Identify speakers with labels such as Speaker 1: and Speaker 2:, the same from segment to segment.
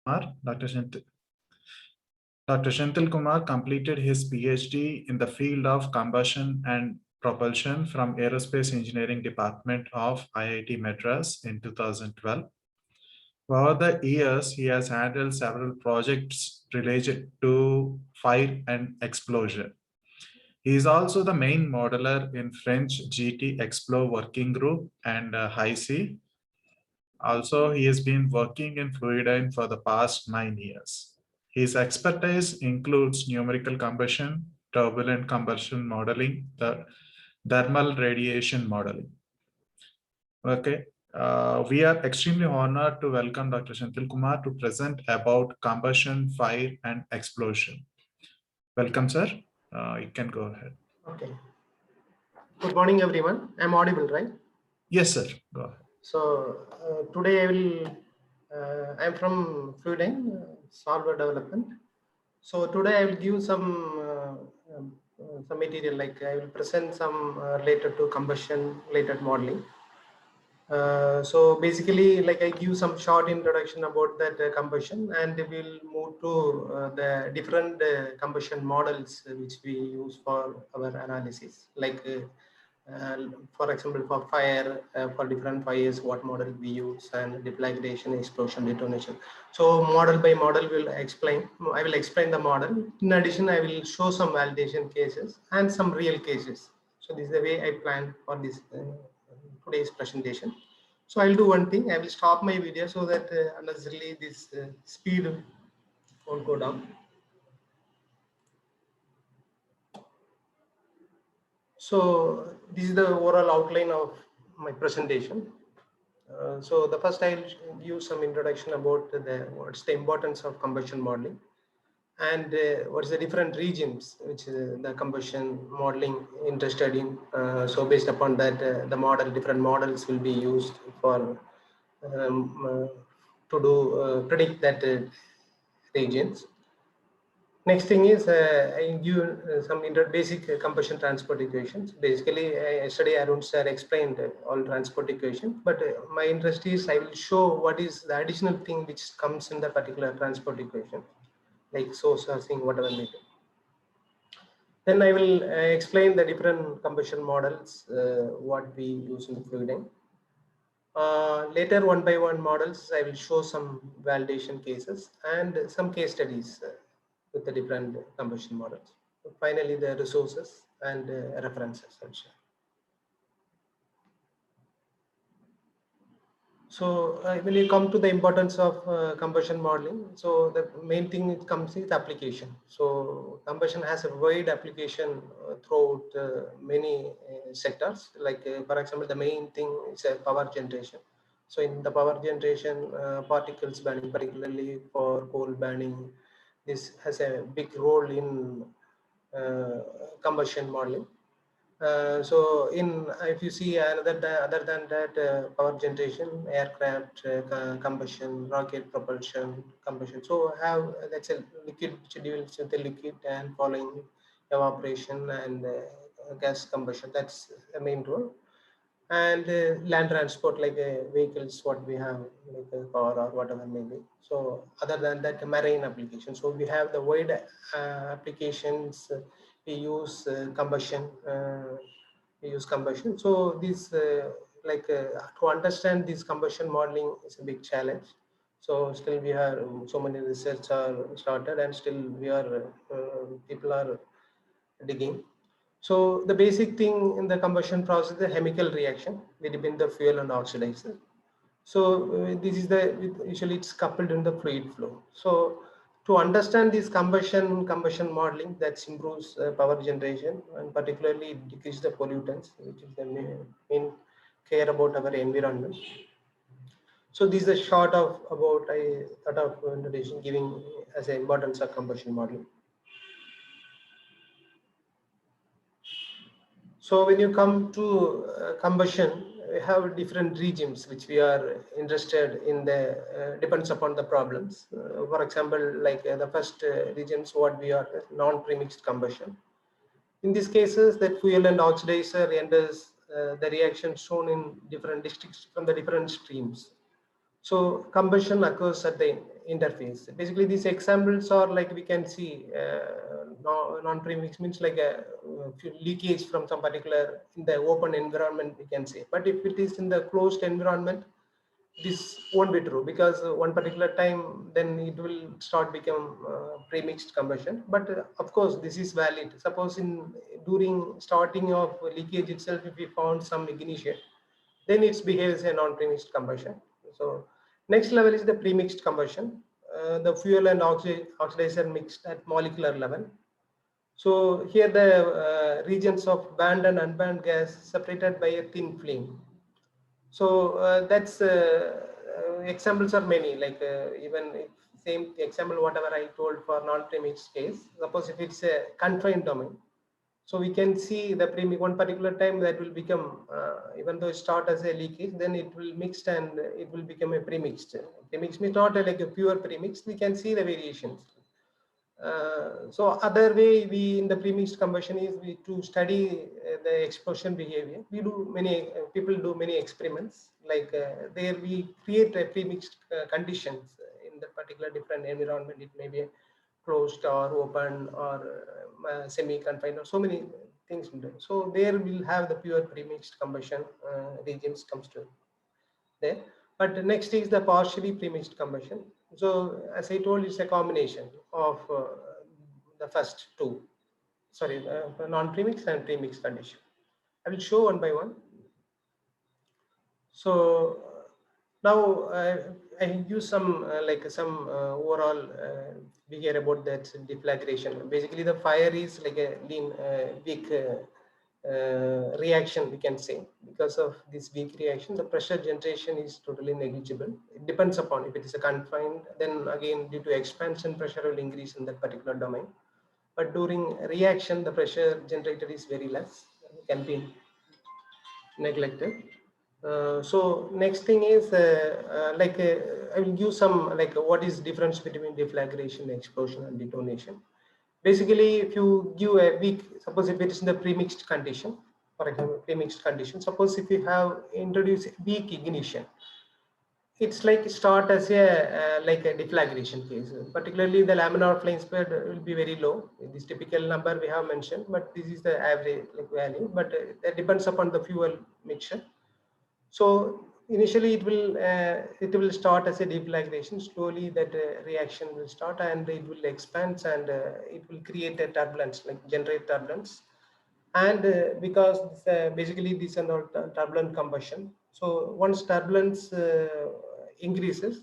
Speaker 1: Dr. Shenthil Kumar completed his PhD in the field of combustion and propulsion from Aerospace Engineering Department of IIT Madras in 2012. Over the years, he has handled several projects related to fire and explosion. He is also the main modeler in French GT Explore Working Group and HIC. Also, he has been working in Fluidine for the past 9 years. His expertise includes numerical combustion, turbulent combustion modeling, the thermal radiation modeling. Okay, we are extremely honored to welcome Dr. Shenthil Kumar to present about combustion, fire, and explosion. Welcome, sir. You can go ahead.
Speaker 2: Okay. Good morning, everyone. I'm audible, right?
Speaker 1: Yes, sir. Go ahead.
Speaker 2: So today I will. I'm from Fluidine Solver Development. So today I will give some material, like I will present some related to combustion related modeling. So basically, like I give some short introduction about that combustion, and we'll move to the different combustion models which we use for our analysis. Like for example, for fire, for different fires, what model we use, and deflagration, explosion, detonation. So model by model will explain. I will explain the model. In addition, I will show some validation cases and some real cases. So this is the way I plan for this today's presentation. So I'll do one thing. I will stop my video so that unnecessarily this speed won't go down. So this is the overall outline of my presentation. So the first I'll give some introduction about what's the importance of combustion modeling, and what's the different regions which the combustion modeling interested in. So based upon that, the different models will be used for to do predict that regions. Next thing is I give some basic combustion transport equations. Basically, yesterday Arun sir explained all transport equations, but my interest is I will show what is the additional thing which comes in the particular transport equation, like sourcing, whatever may be. Then I will explain the different combustion models, what we use in the Fluidine. Later, one by one models, I will show some validation cases and some case studies with the different combustion models. Finally, the resources and references also. So when you come to the importance of combustion modeling, so the main thing it comes is application. So combustion has a wide application throughout many sectors. Like for example, the main thing is power generation. So in the power generation, particles burning, particularly for coal burning, this has a big role in combustion modeling. So if you see other than that, power generation, aircraft combustion, rocket propulsion, combustion. So that's a liquid which deals with the liquid and following evaporation and gas combustion. That's the main role. And land transport, like vehicles, what we have, like a car or whatever may be. So other than that, marine application. So we have the wide applications. We use combustion. So this to understand this combustion modeling is a big challenge. So still we have so many research are started, and still we are people are digging. So the basic thing in the combustion process is the chemical reaction between the fuel and oxidizer. So this is usually it's coupled in the fluid flow. So to understand this combustion modeling, that improves power generation, and particularly it decreases the pollutants, which is the main care about our environment. So this is a short of about I thought of introduction giving as an importance of combustion modeling. So when you come to combustion, we have different regimes which we are interested in. The depends upon the problems. For example, like the first regimes, what we are non-premixed combustion. In these cases, that fuel and oxidizer enters the reaction shown in different districts from the different streams. So combustion occurs at the interface. Basically, these examples are like we can see non-premix means like a leakage from some particular in the open environment, we can say. But if it is in the closed environment, this won't be true, because one particular time then it will start become pre-mixed combustion. But of course this is valid. Suppose in during starting of leakage itself, if we found some ignition, then it behaves a non-premixed combustion. So next level is the pre-mixed combustion. The fuel and oxidizer mixed at molecular level. So here the regions of banned and unbanned gas separated by a thin flame. So that's examples are many, like even if same example whatever I told for non-premixed case. Suppose if it's a confined domain, so we can see the one particular time that will become even though it start as a leakage, then it will mixed and it will become a premixed. Premixed means not like a pure premixed. We can see the variations. So other way we in the premixed combustion is we to study the explosion behavior. We do many people do many experiments, like there we create a premixed conditions in the particular different environment. It may be closed or open or semi-confined or so many things. So there we'll have the pure premixed combustion regimes comes to there. But the next is the partially premixed combustion. So as I told, it's a combination of the first two, sorry, non-premixed and premixed condition. I will show one by one. So now I use some like some overall behavior about that deflagration. Basically, the fire is like a lean, weak reaction, we can say. Because of this weak reaction, the pressure generation is totally negligible. It depends upon if it is a confined, then again due to expansion, pressure will increase in that particular domain. But during reaction, the pressure generated is very less, can be neglected. So next thing is I will give some like what is difference between deflagration, explosion, and detonation. Basically, if you give a weak, suppose if it is in the premixed condition, for example, premixed condition, suppose if you have introduced weak ignition, it's like start as a like a deflagration case. Particularly, the laminar flame speed will be very low. This typical number we have mentioned, but this is the average like value. But that depends upon the fuel mixture. So initially it will start as a deflagration. Slowly that reaction will start and it will expand and it will create a turbulence, like generate turbulence. And because basically these are not turbulent combustion. So once turbulence increases,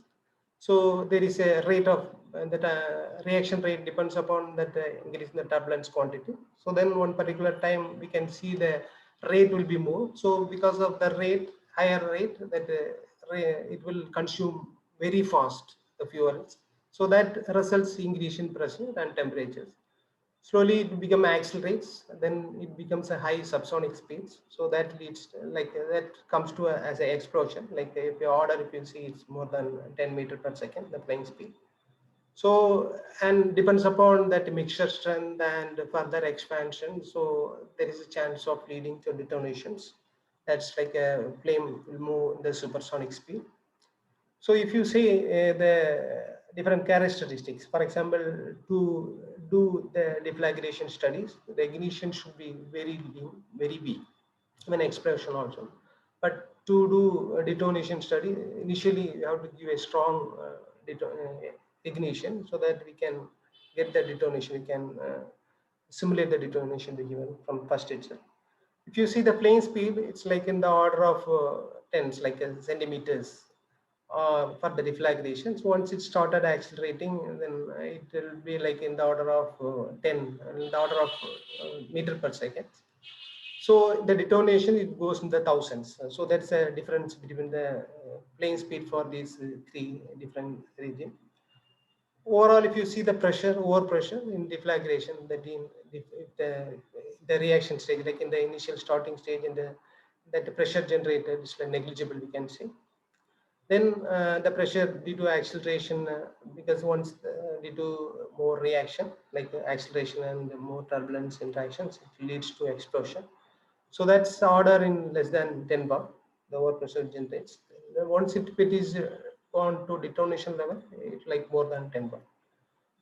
Speaker 2: so there is a rate of that reaction rate depends upon that increase in the turbulence quantity. So then one particular time we can see the rate will be more. So because of the rate, higher rate, that it will consume very fast the fuels. So that results increase in pressure and temperatures. Slowly it becomes accelerates, then it becomes a high subsonic speeds. So that leads like that comes to as an explosion. Like if you order, if you see it's more than 10 meters per second, the flying speed. So and depends upon that mixture strength and further expansion. So there is a chance of leading to detonations. That's like a flame will move the supersonic speed. So if you say the different characteristics, for example, to do the deflagration studies, the ignition should be very lean, very weak, even explosion also. But to do a detonation study, initially you have to give a strong ignition so that we can get the detonation, we can simulate the detonation given from first itself. If you see the plane speed, it's like in the order of tens, like centimeters for the deflagration. So once it started accelerating, then it will be like in the order of 10, in the order of meter per second. So the detonation, it goes in the thousands. So that's a difference between the plane speed for these three different regions. Overall, if you see the pressure, overpressure in deflagration, that in the reaction stage, like in the initial starting stage, and that the pressure generated is like negligible, we can say. Then the pressure due to acceleration, because once due to more reaction, like acceleration and more turbulence interactions, it leads to explosion. So that's order in less than 10 bar, the overpressure generates. Once it is on to detonation level, it's like more than 10 bar.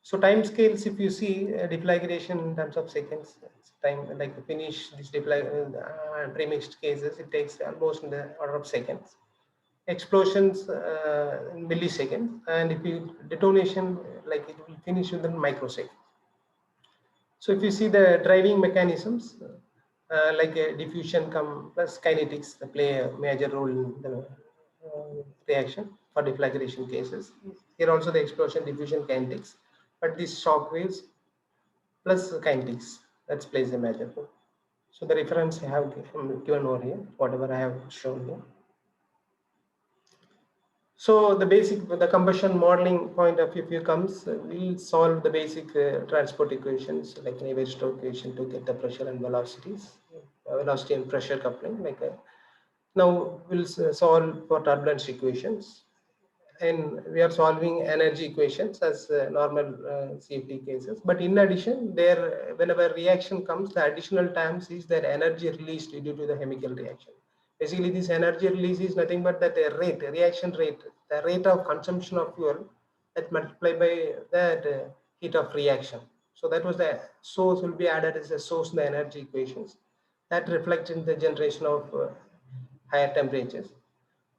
Speaker 2: So time scales, if you see deflagration in terms of seconds, time like to finish this premixed cases, it takes almost in the order of seconds. Explosions in milliseconds, and if you detonation, like it will finish within microseconds. So if you see the driving mechanisms, like diffusion plus kinetics play a major role in the reaction for deflagration cases. Here also the explosion, diffusion, kinetics, but these shock waves plus kinetics, that plays a major role. So the reference I have given over here, whatever I have shown here. So the combustion modeling point of view comes, we'll solve the basic transport equations like Navier-Stokes equation to get the pressure and velocities, velocity and pressure coupling. Now we'll solve for turbulence equations, and we are solving energy equations as normal CFD cases. But in addition, there whenever reaction comes, the additional terms is their energy released due to the chemical reaction. Basically, this energy release is nothing but that reaction rate, the rate of consumption of fuel that multiplied by that heat of reaction. So that was the source will be added as a source in the energy equations that reflects in the generation of higher temperatures.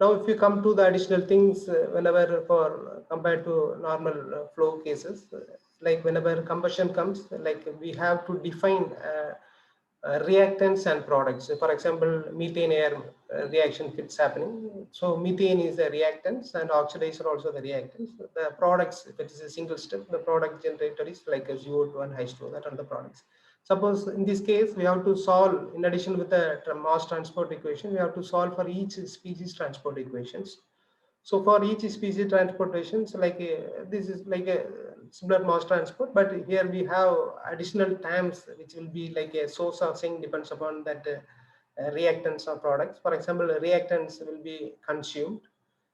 Speaker 2: Now, if you come to the additional things, whenever for compared to normal flow cases, like whenever combustion comes, like we have to define reactants and products. For example, methane air reaction if it's happening. So methane is the reactants and oxidizer also the reactants. The products, if it is a single step, the product generator is like a CO2 and H2O, that are the products. Suppose in this case, we have to solve, in addition with the mass transport equation, we have to solve for each species transport equations. So for each species transportations, like this is like a similar mass transport, but here we have additional terms which will be like a source of thing depends upon that reactants or products. For example, reactants will be consumed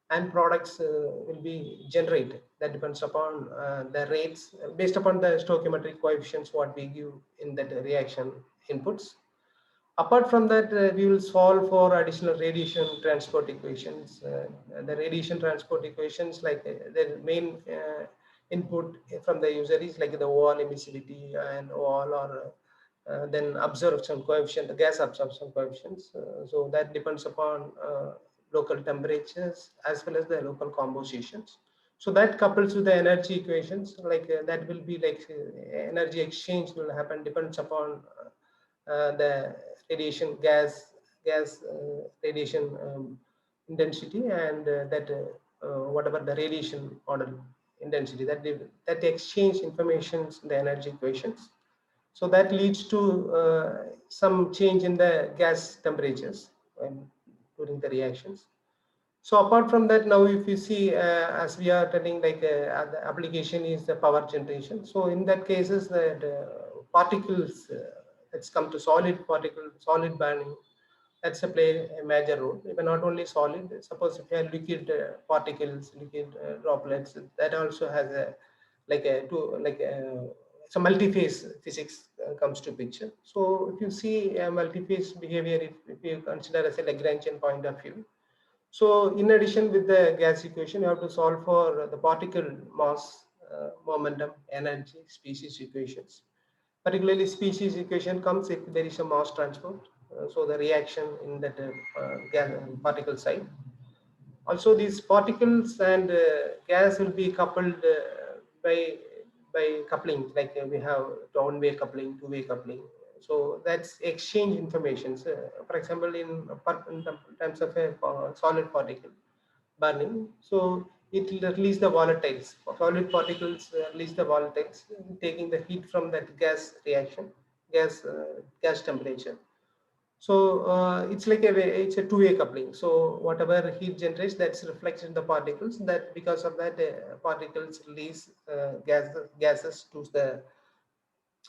Speaker 2: and products will be generated. That depends upon the rates based upon the stoichiometric coefficients what we give in that reaction inputs. Apart from that, we will solve for additional radiation transport equations. The radiation transport equations, like the main input from the user is like the OVAL emissivity and OVAL, or then absorption coefficient, the gas absorption coefficients. So that depends upon local temperatures as well as the local compositions. So that couples with the energy equations, like that will be like energy exchange will happen depends upon the radiation radiation intensity, and that whatever the radiation model intensity, that exchange informations in the energy equations. So that leads to some change in the gas temperatures during the reactions. So apart from that, now if you see, as we are telling, like the application is the power generation. So in that cases, that particles that's come to solid burning, that's a play a major role. Even not only solid, suppose if you have liquid particles, liquid droplets, that also has a some multi-phase physics comes to picture. So if you see multi-phase behavior, if you consider as a Lagrangian point of view. So in addition with the gas equation, you have to solve for the particle mass, momentum, energy, species equations. Particularly species equation comes if there is a mass transport. So the reaction in that gas particle side. Also these particles and gas will be coupled by coupling, like we have one-way coupling, two-way coupling. So that's exchange information. So, for example, in terms of a solid particle burning, so it will release the volatiles. Solid particles release the volatiles, taking the heat from that gas reaction, gas temperature. So it's like it's a two-way coupling. So whatever heat generates, that's reflects in the particles. That because of that, particles release gases to the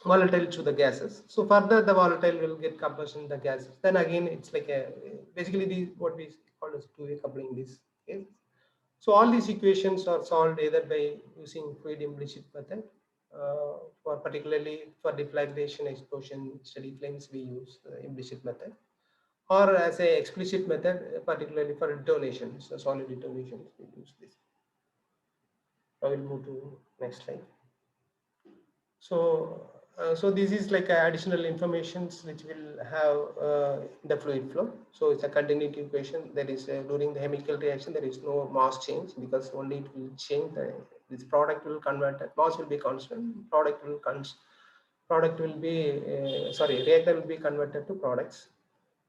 Speaker 2: volatile to the gases. So further, the volatile will get combustion in the gases. Then again, it's like a basically what we call as two-way coupling in this case. So all these equations are solved either by using fluid implicit method, for particularly for deflagration, explosion, steady flames, we use implicit method, or as a explicit method, particularly for detonation, so solid detonation, we use this. I will move to next slide. So this is like additional informations which will have the fluid flow. So it's a continuity equation. There is during the chemical reaction there is no mass change, because only it will change this product will convert. Mass will be constant. Reactor will be converted to products.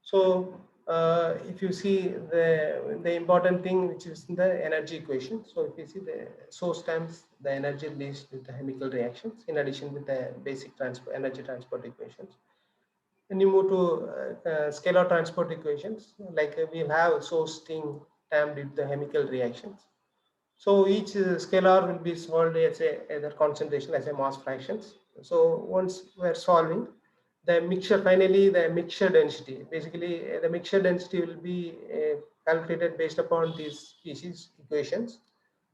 Speaker 2: So if you see the important thing, which is the energy equation. So if you see the source times the energy released with the chemical reactions, in addition with the basic energy transport equations. When you move to scalar transport equations, like we have source thing termed with the chemical reactions. So each scalar will be solved as either concentration as a mass fractions. So once we're solving the mixture, finally the mixture density, basically the mixture density will be calculated based upon these species equations.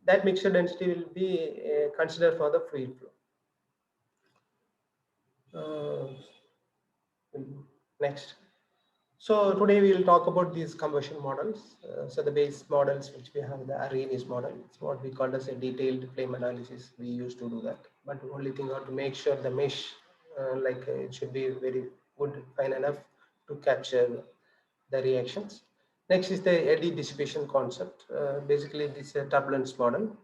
Speaker 2: That mixture density will be considered for the fluid flow. Next. So today we will talk about these combustion models. So the base models which we have, the Arrhenius model, it's what we call as a detailed flame analysis. We used to do that, but the only thing are to make sure the mesh, it should be very good, fine enough to capture the reactions. Next is the eddy dissipation concept. Basically, this turbulence model.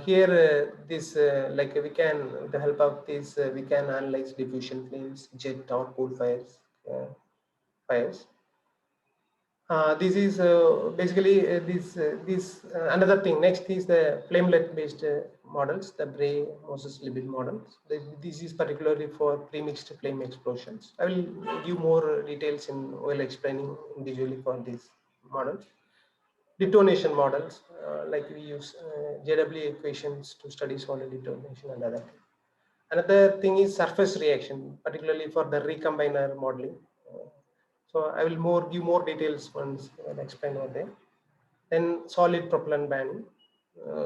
Speaker 2: Here, like we can, with the help of this, we can analyze diffusion flames, jet or pool fires. This is basically another thing. Next is the flamelet based models, the Bray Moses Libet models. This is particularly for premixed flame explosions. I will give more details while explaining individually for these models. Detonation models, like we use JW equations to study solid detonation and other things. Another thing is surface reaction, particularly for the recombiner modeling. So I will give more details once I explain over there. Then solid propellant banding.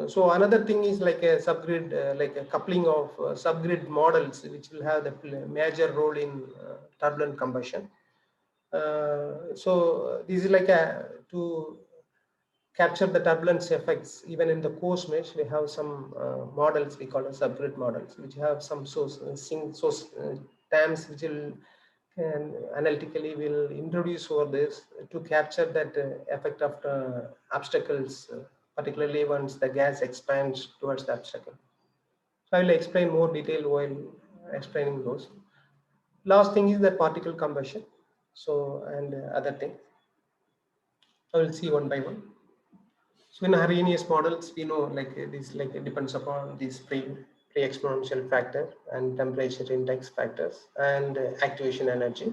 Speaker 2: So another thing is like a subgrid, like a coupling of subgrid models, which will have the major role in turbulent combustion. So this is like to capture the turbulence effects even in the coarse mesh. We have some models we call as subgrid models, which have some source terms which will analytically will introduce over this to capture that effect of obstacles, particularly once the gas expands towards the obstacle. So I will explain more detail while explaining those. Last thing is the particle combustion. So and other things. I will see one by one. So in Arrhenius models, we know like this it depends upon these pre-exponential factor and temperature index factors and activation energy.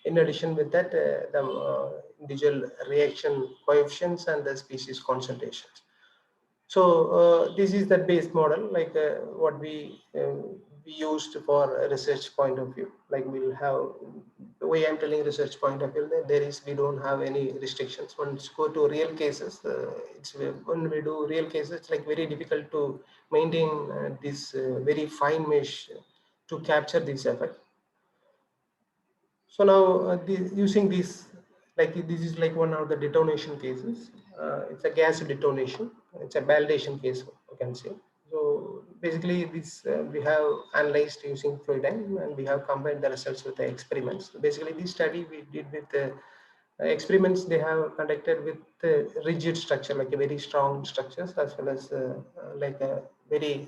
Speaker 2: In addition with that, the individual reaction coefficients and the species concentrations. So this is the base model, like what we used for a research point of view. Like we'll have the way I'm telling research point of view. We don't have any restrictions. Once go to real cases, when we do real cases, it's like very difficult to maintain this very fine mesh to capture this effect. So now using this, like this is like one of the detonation cases. It's a gas detonation. It's a validation case, you can say. So basically this we have analyzed using fluidine, and we have combined the results with the experiments. Basically this study we did with the experiments they have conducted with rigid structure, like a very strong structures, as well as like a very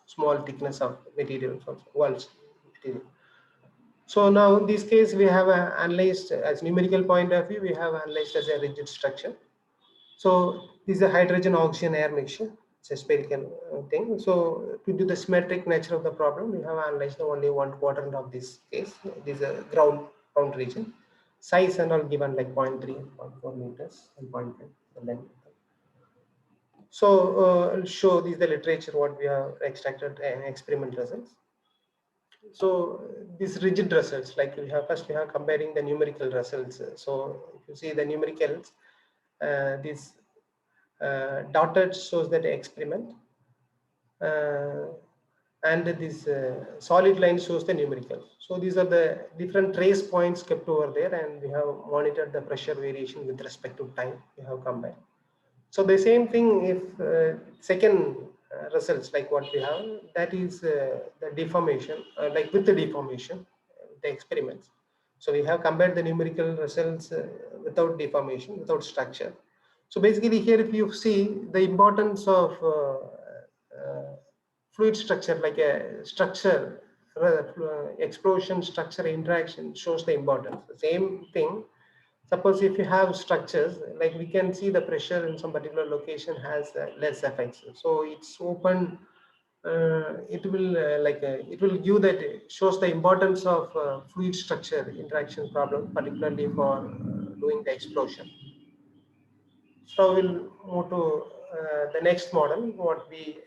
Speaker 2: small thickness of material from walls material. So now in this case, we have analyzed as numerical point of view, we have analyzed as a rigid structure. So this is a hydrogen oxygen air mixture. It's a spherical thing. So to do the symmetric nature of the problem, we have analyzed only one quadrant of this case. This is a ground region. Size and all given like 0.3, 0.4 meters and 0.5 the length. So I'll show these the literature what we have extracted and experiment results. So these rigid results, like we have comparing the numerical results. So if you see the numericals, this dotted shows that experiment, and this solid line shows the numerical. So these are the different trace points kept over there, and we have monitored the pressure variation with respect to time. We have combined. So the same thing if second results like what we have, that is the deformation, like with the deformation, the experiments. So we have compared the numerical results without deformation, without structure. So basically here, if you see the importance of fluid structure, like a structure, explosion structure interaction shows the importance. The same thing, suppose if you have structures, like we can see the pressure in some particular location has less effects. So it's open, it will give that, shows the importance of fluid structure interaction problem, particularly for doing the explosion. So we'll move to the next model, what we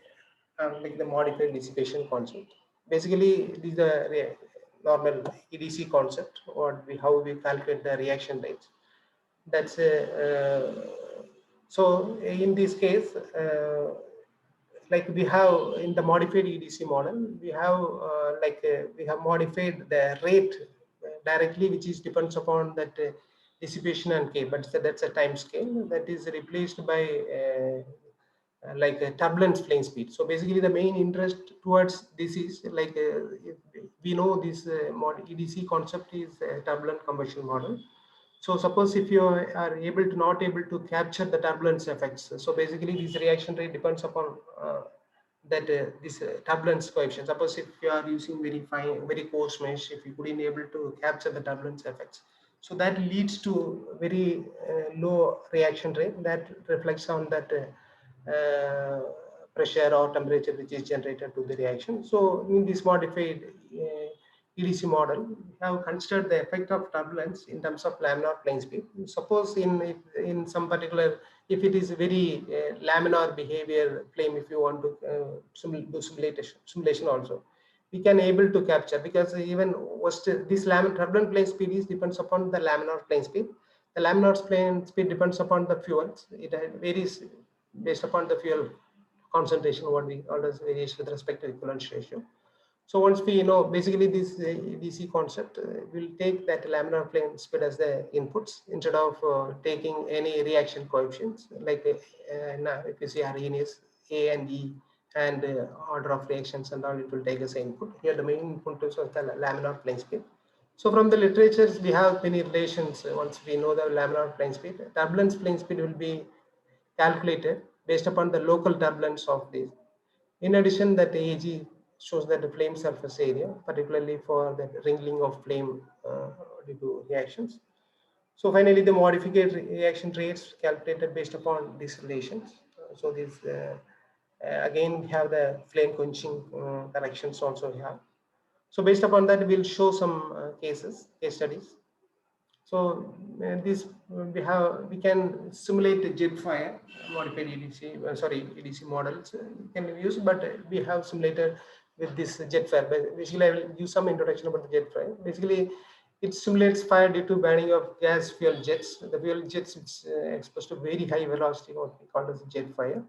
Speaker 2: like the modified dissipation concept. Basically, this is the normal EDC concept, what we, how we calculate the reaction rates. That's so in this case, like we have in the modified EDC model, we have we have modified the rate directly, which is depends upon that dissipation and K, but that's a time scale that is replaced by like a turbulence flame speed. So basically the main interest towards this is like we know this EDC concept is a turbulent combustion model. So suppose if you are able to not able to capture the turbulence effects, so basically this reaction rate depends upon that this turbulence coefficient. Suppose if you are using very fine, very coarse mesh, if you couldn't able to capture the turbulence effects, so that leads to very low reaction rate that reflects on that pressure or temperature which is generated to the reaction. So in this modified EDC model, we have considered the effect of turbulence in terms of laminar plane speed. Suppose in some particular, if it is very laminar behavior flame, if you want to do simulation also, we can able to capture, because even this turbulent plane speed is depends upon the laminar plane speed. The laminar plane speed depends upon the fuels. It varies based upon the fuel concentration, what we always varies with respect to equivalence ratio. So once we know, basically this DC concept will take that laminar plane speed as the inputs instead of taking any reaction coefficients, like if you see Arrhenius, A and E and order of reactions and all, it will take as input. Here the main input is the laminar plane speed. So from the literatures, we have many relations. Once we know the laminar plane speed, turbulence plane speed will be calculated based upon the local turbulence of this. In addition, that AG shows that the flame surface area, particularly for the ringling of flame due to reactions. So finally, the modified reaction rates calculated based upon these relations. So this again we have the flame quenching corrections also we have. So based upon that, we'll show some case studies. So this we can simulate jet fire, modified EDC, EDC models can be used, but we have simulated with this jet fire. Basically, I will give some introduction about the jet fire. Basically, it simulates fire due to burning of gas fuel jets. The fuel jets it's exposed to very high velocity, what we call as jet fire.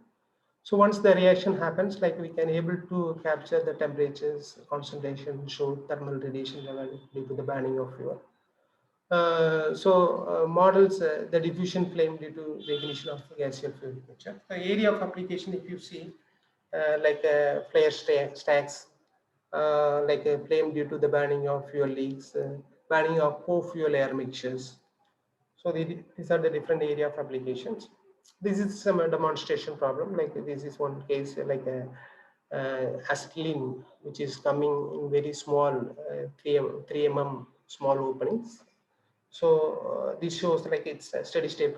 Speaker 2: So once the reaction happens, like we can able to capture the temperatures, concentration, show thermal radiation level due to the burning of fuel. Models the diffusion flame due to the ignition of gaseous fuel mixture. The area of application, if you see, like flare stacks, like a flame due to the burning of fuel leaks, burning of co-fuel air mixtures. So these are the different area of applications. This is some demonstration problem. Like this is one case, like a acetylene, which is coming in very small 3 mm small openings. So this shows like it's a steady state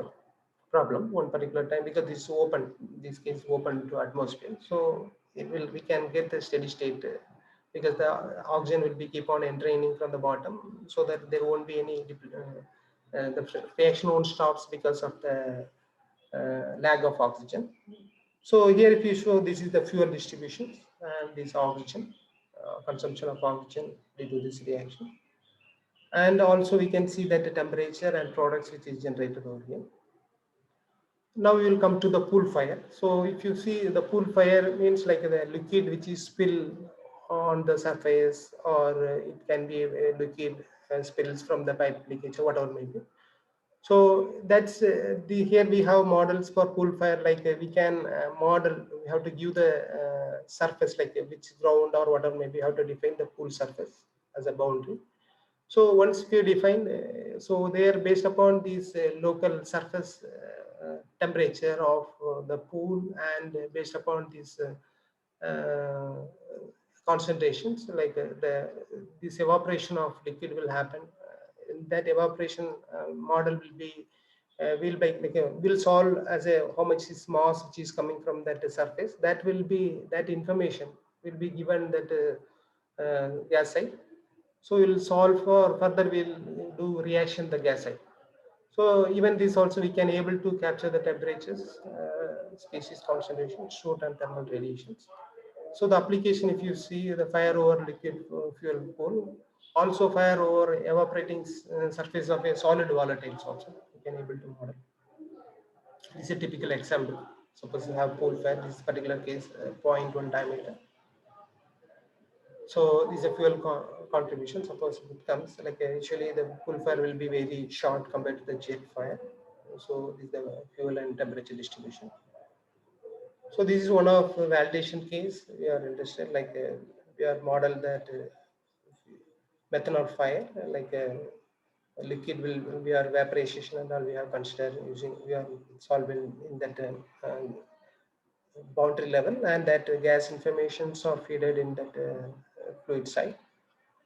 Speaker 2: problem one particular time, because this is open, this case open to atmosphere. So we can get the steady state because the oxygen will be keep on entering from the bottom, so that there won't be any the reaction won't stops because of the lag of oxygen. So here if you show, this is the fuel distribution and this oxygen consumption of oxygen due to this reaction. And also we can see that the temperature and products which is generated over here. Now we will come to the pool fire. So if you see, the pool fire means like the liquid which is spill on the surface, or it can be a liquid spills from the pipe leakage or whatever may be. So that's here we have models for pool fire, like we can model, we have to give the surface, like which ground or whatever, maybe how to define the pool surface as a boundary. So once we define, so they are based upon these local surface temperature of the pool, and based upon these concentrations, like this evaporation of liquid will happen. That evaporation model will be will solve as a how much is mass which is coming from that surface. That will be, that information will be given that gas side. So we'll solve for further, we'll do reaction the gas side. So even this also we can able to capture the temperatures, species concentration, shoot and thermal radiations. So the application, if you see the fire over liquid fuel pool, also fire over evaporating surface of a solid volatiles also you can able to model. This is a typical example. Suppose you have pool fire, this particular case 0.1 diameter. So this is a fuel contribution. Suppose it comes like usually the pool fire will be very short compared to the jet fire. So this is the fuel and temperature distribution. So this is one of the validation case we are interested, like we are modeled that methanol fire, like liquid will be our vaporization and all we have considered using, we are solving in that boundary level, and that gas informations are fed in that fluid side.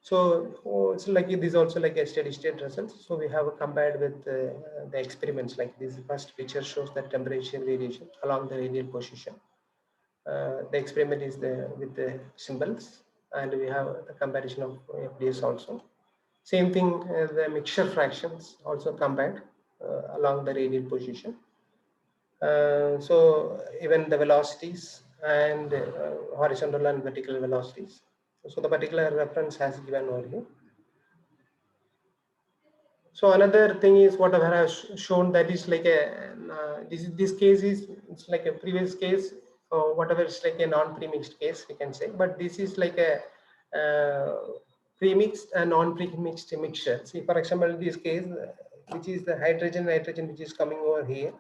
Speaker 2: So it's like this is also like a steady state results. So we have compared with the experiments, like this first picture shows the temperature variation along the radial position. The experiment is with the symbols, and we have the comparison of FDS also. Same thing, the mixture fractions also compared along the radial position. So even the velocities and horizontal and vertical velocities. So the particular reference has given over here. So another thing is whatever I have shown, that is like a this case is, it's like a previous case, whatever is like a non-premixed case we can say, but this is like a premixed and non-premixed mixture. See, for example, this case, which is the hydrogen which is coming over here.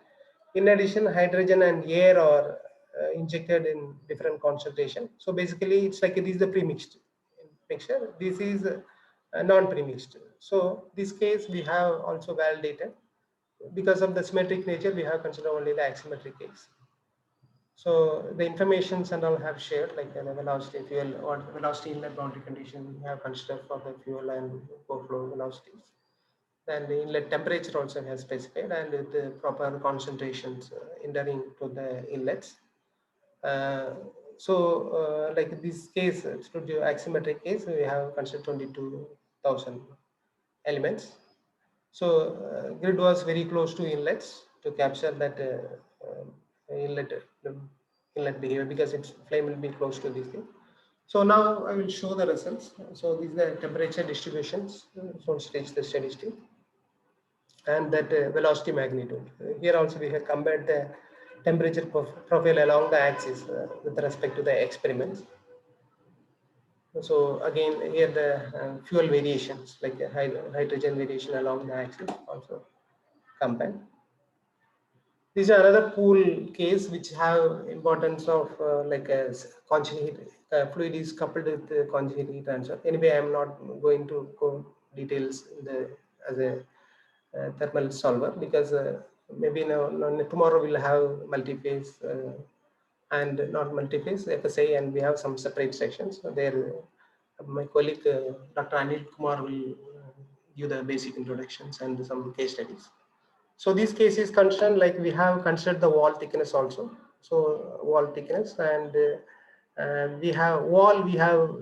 Speaker 2: In addition, hydrogen and air are injected in different concentration. So basically, it's like this is the premixed mixture. This is non-premixed. So this case we have also validated. Because of the symmetric nature, we have considered only the axisymmetric case. So the informations and all have shared, like the velocity, fuel, or velocity inlet boundary condition we have considered for the fuel and flow velocities. And the inlet temperature also has specified, and with the proper concentrations entering to the inlets. Like this case, studio axisymmetric case, we have considered 22,000 elements. So grid was very close to inlets to capture that inlet behavior, because its flame will be close to this thing. So now I will show the results. So these are the temperature distributions. So stage the steady state, and that velocity magnitude. Here also we have compared the temperature profile along the axis with respect to the experiments. So again, here the fuel variations, like hydrogen variation along the axis also compared. This is another pool case which have importance of like a conjugate fluid is coupled with the conjugate heat transfer. Anyway, I am not going to go details in the as a thermal solver, because maybe tomorrow we'll have multi-phase and not multi-phase FSI, and we have some separate sections. So there, my colleague Dr. Anil Kumar will give the basic introductions and some case studies. So this case is concerned, like we have considered the wall thickness also. So wall thickness, and we have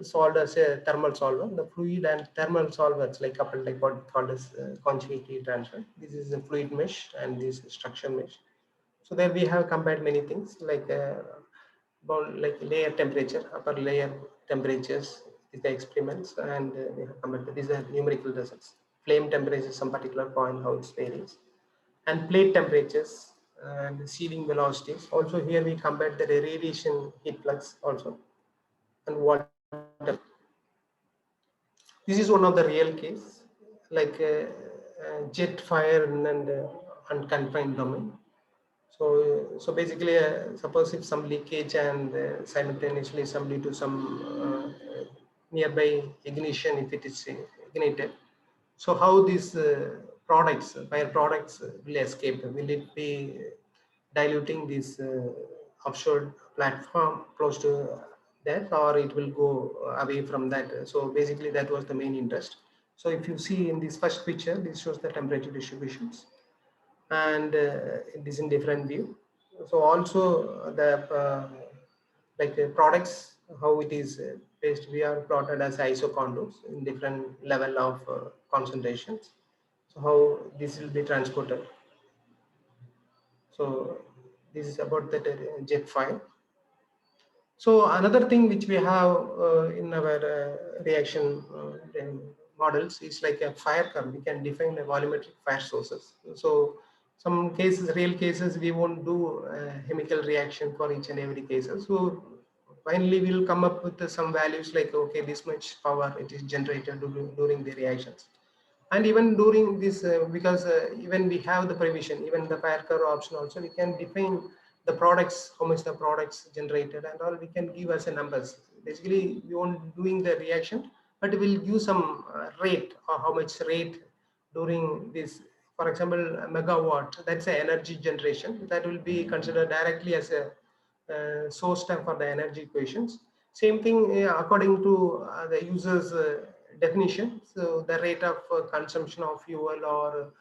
Speaker 2: solved as a thermal solver. The fluid and thermal solvers like coupled, like what called as conjugate heat transfer. This is a fluid mesh and this is structure mesh. So there we have compared many things, like like layer temperature, upper layer temperatures is the experiments, and we have compared. These are numerical results. Flame temperature, some particular point, how it varies, and plate temperatures and sealing velocities. Also here we compared the radiation heat flux also, and water. This is one of the real case, like jet fire and unconfined domain. So basically, suppose if some leakage and simultaneously some due to some nearby ignition, if it is ignited. So how these products, fire products will escape? Will it be diluting this offshore platform close to that, or it will go away from that? So basically that was the main interest. So if you see in this first picture, this shows the temperature distributions, and it is in different view. So also the products, how it is based, we are plotted as isocondos in different level of concentrations. So how this will be transported. So this is about the jet file. So another thing which we have in our reaction models is like a fire curve. We can define a volumetric fire sources. So some cases, real cases, we won't do chemical reaction for each and every cases. So finally, we'll come up with some values like, okay, this much power it is generated during the reactions. And even during this, because even we have the provision, even the fire curve option also, we can define the products, how much the products generated and all, we can give as a numbers. Basically, we won't doing the reaction, but we'll give some rate, or how much rate during this. For example, a megawatt, that's a energy generation. That will be considered directly as a source term for the energy equations. Same thing according to the user's definition. So the rate of consumption of fuel or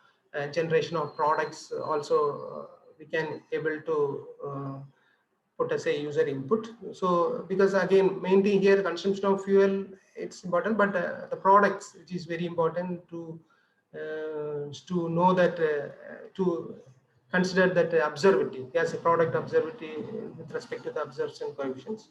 Speaker 2: generation of products also we can able to put as a user input. So because again, mainly here consumption of fuel, it's important, but the products, which is very important to know that to consider that observability as a product observability with respect to the absorption coefficients.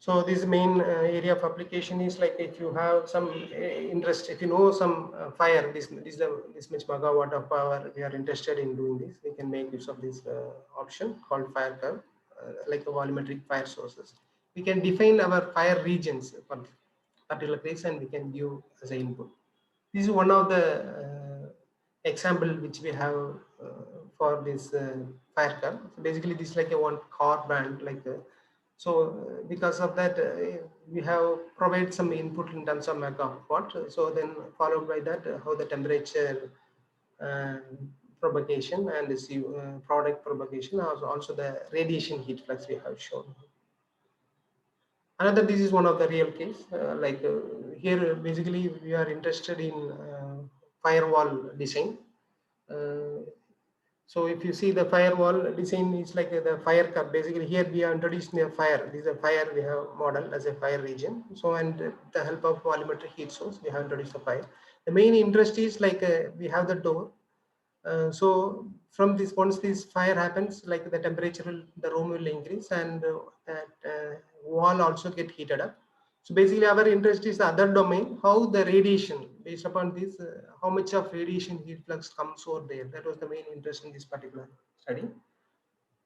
Speaker 2: So this main area of application is like if you have some interest, if you know some fire, this much megawatt of power, we are interested in doing this, we can make use of this option called fire curve, like a volumetric fire sources. We can define our fire regions for particular case and we can give as an input. This is one of the example which we have for this fire curve. So basically, this is like a one car band, like because of that, we have provided some input in terms of megawatt. So then followed by that, how the temperature propagation and the product propagation, also the radiation heat flux we have shown. Another, this is one of the real case. Here, basically, we are interested in firewall design. So if you see the firewall design is like the fire curve. Basically, here we are introducing a fire. This is a fire we have modeled as a fire region. So, and with the help of volumetric heat source, we have introduced a fire. The main interest is like we have the door. So from this, once this fire happens, like the temperature will, the room will increase, and that wall also get heated up. So basically our interest is the other domain, how the radiation, based upon this, how much of radiation heat flux comes over there. That was the main interest in this particular study.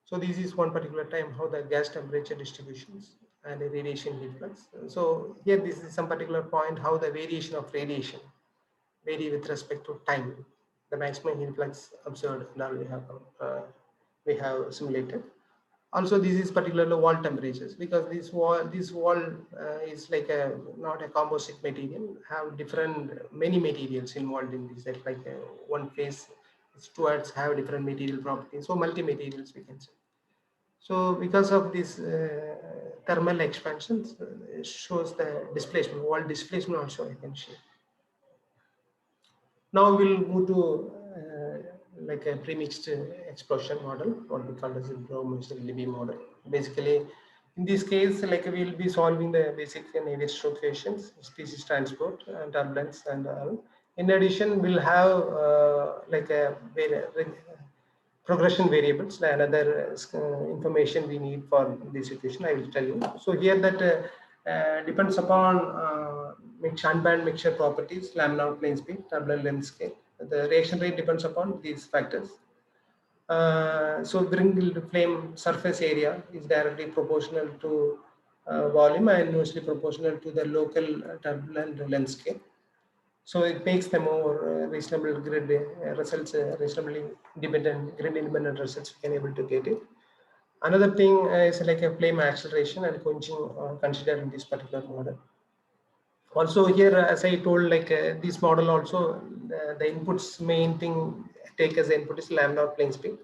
Speaker 2: So this is one particular time, how the gas temperature distributions and the radiation heat flux. So here this is some particular point, how the variation of radiation vary with respect to time. The maximum heat flux observed now we have simulated. Also, this is particularly wall temperatures, because this wall is like a not a composite material, have different many materials involved in this. Like one phase, studs have different material properties, so multi materials we can say. So because of this thermal expansions, it shows the displacement, wall displacement also I can show. Now we'll move to like a premixed explosion model, what we call as a Libby model. Basically, in this case, like we'll be solving the basic Navier-Stokes equations, species transport, and turbulence, and all. In addition, we'll have like a progression variables, another information we need for this equation. I will tell you. So here that depends upon unband mixture properties, laminar plane speed, turbulent length scale. The reaction rate depends upon these factors. So the flame surface area is directly proportional to volume and inversely proportional to the local turbulent length scale. So it makes the more reasonable grid results, reasonably independent, grid independent results we can able to get it. Another thing is like a flame acceleration and quenching considered in this particular model. Also here, as I told, like this model also, the inputs main thing take as input is laminar plane speed.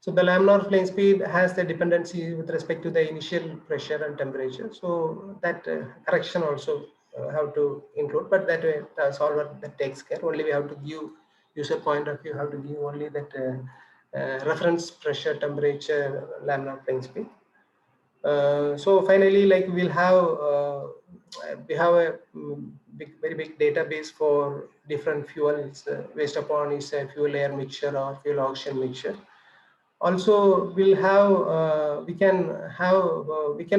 Speaker 2: So the laminar plane speed has the dependency with respect to the initial pressure and temperature. So that correction also have to include, but that the solver that takes care. Only we have to give user point of view, have to give only that reference pressure, temperature, laminar plane speed. So finally, like we have a very big database for different fuels based upon is a fuel air mixture or fuel oxygen mixture. Also, we can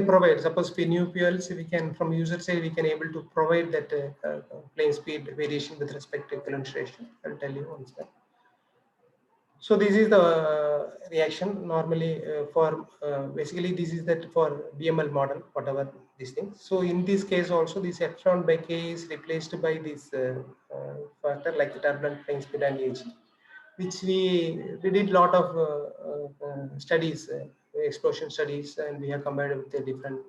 Speaker 2: provide, suppose for new fuels, we can from user side we can able to provide that plane speed variation with respect to concentration. I'll tell you once that. So this is the reaction normally for basically this is that for BML model, whatever these things. So in this case also this epsilon by K is replaced by this factor like the turbulent plane speed and Ag, which we did lot of studies, explosion studies, and we have compared with the different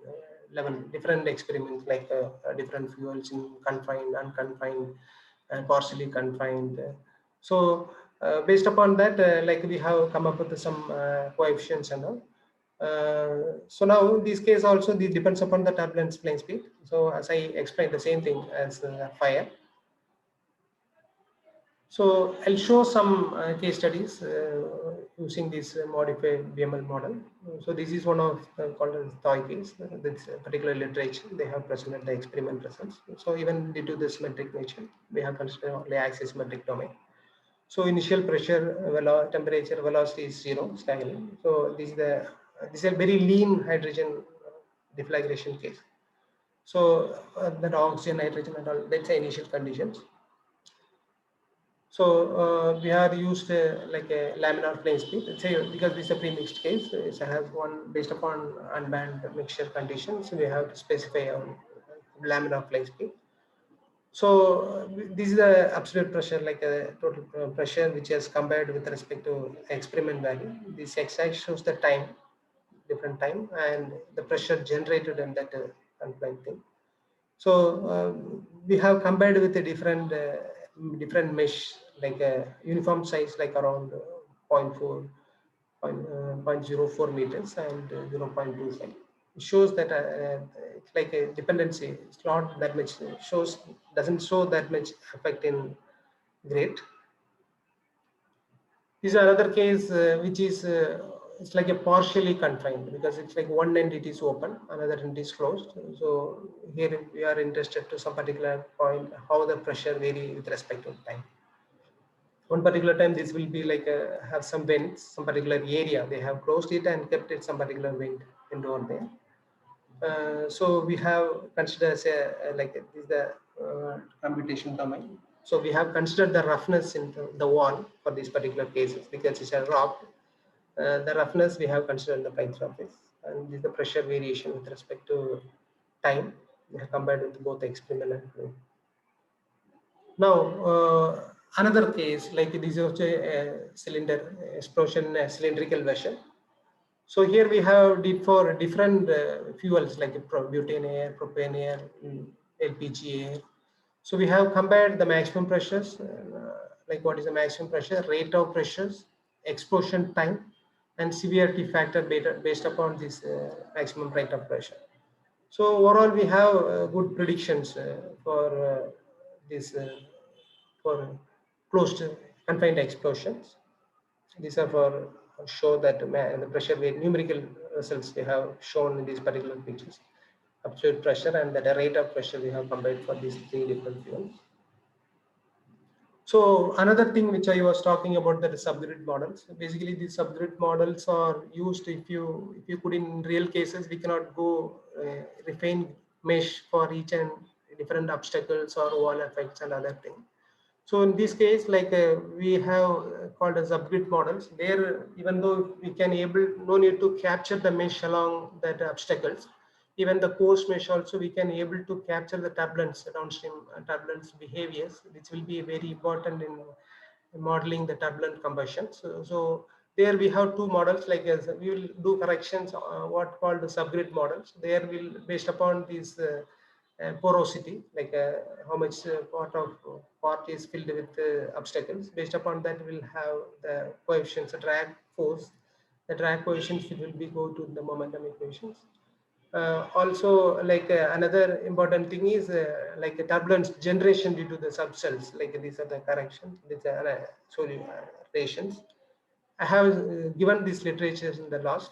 Speaker 2: different experiments like different fuels in confined, unconfined, and partially confined. So based upon that, like we have come up with some coefficients and all. So now in this case also this depends upon the turbulence plane speed. So as I explained, the same thing as fire. So I'll show some case studies using this modified BML model. So this is one of called as toy case. This particular literature they have presented the experiment results. So even due to the symmetric nature, we have considered only axisymmetric domain. So initial pressure, temperature, velocity is zero, staggering. So this is a very lean hydrogen deflagration case. So that oxygen, nitrogen, and all that's the initial conditions. So we have used like a laminar plane speed. Say because this is a pre-mixed case, it has one based upon unbanned mixture conditions. We have to specify on laminar plane speed. So this is the absolute pressure, like a total pressure, which is compared with respect to experiment value. This x-axis shows the time, different time, and the pressure generated in that unplanned thing. So we have compared with a different mesh, like a uniform size, like around 0.04 meters and 0.25. It shows that it's like a dependency. It's not that much. Doesn't show that much effect in grade. This is another case which is it's like a partially confined because it's like one end it is open, another end is closed. So here we are interested to some particular point how the pressure vary with respect to time. One particular time this will be like have some vents, some particular area they have closed it and kept it some particular vent over there. So we have considered as like this is the computation domain. So we have considered the roughness in the wall for these particular cases because it's a rock. The roughness we have considered the plane surface, and this is the pressure variation with respect to time. We have compared with both experiment and fluid. Now another case like this is also a cylinder explosion cylindrical version. So here we have did for different fuels like butane air, propane air, LPG air. So we have compared the maximum pressures, like what is the maximum pressure, rate of pressures, explosion time, and severity factor based upon this maximum rate of pressure. So overall, we have good predictions for this for closed confined explosions. These are for show that the pressure numerical results we have shown in these particular pictures. Absolute pressure and the rate of pressure we have compared for these three different fuels. So another thing which I was talking about, that is subgrid models. Basically, these subgrid models are used if you put in real cases, we cannot go refine mesh for each and different obstacles or wall effects and other things. So in this case, like we have called as subgrid models. There, even though we can no need to capture the mesh along that obstacles. even the coarse mesh also we can able to capture the turbulence, downstream turbulence behaviors, which will be very important in modeling the turbulent combustion. So there we have two models, like as we will do corrections, what called the subgrid models. There will based upon these porosity, like how much part is filled with obstacles. Based upon that, we'll have the coefficients, the drag force, the drag coefficients will be go to the momentum equations. Also, like another important thing is like a turbulence generation due to the subcells. Like these are the corrections, these are solutions. I have given these literatures in the last.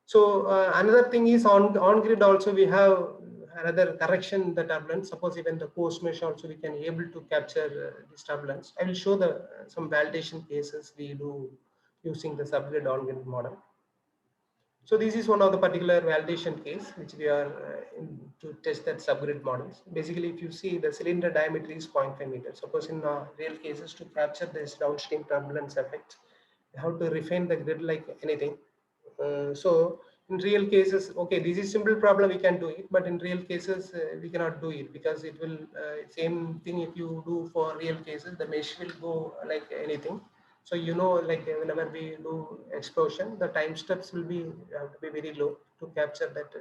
Speaker 2: So another thing is on grid also we have another correction in the turbulence. Suppose even the coarse mesh also we can able to capture this turbulence. I will show the some validation cases we do using the subgrid on grid model. So this is one of the particular validation case which we are to test that subgrid models. Basically, if you see the cylinder diameter is 0.5 meters. Suppose in real cases to capture this downstream turbulence effect, you have to refine the grid like anything. So in real cases, okay, this is simple problem, we can do it, but in real cases we cannot do it because it will same thing if you do for real cases, the mesh will go like anything. So like whenever we do explosion, the time steps will be have to be very low to capture that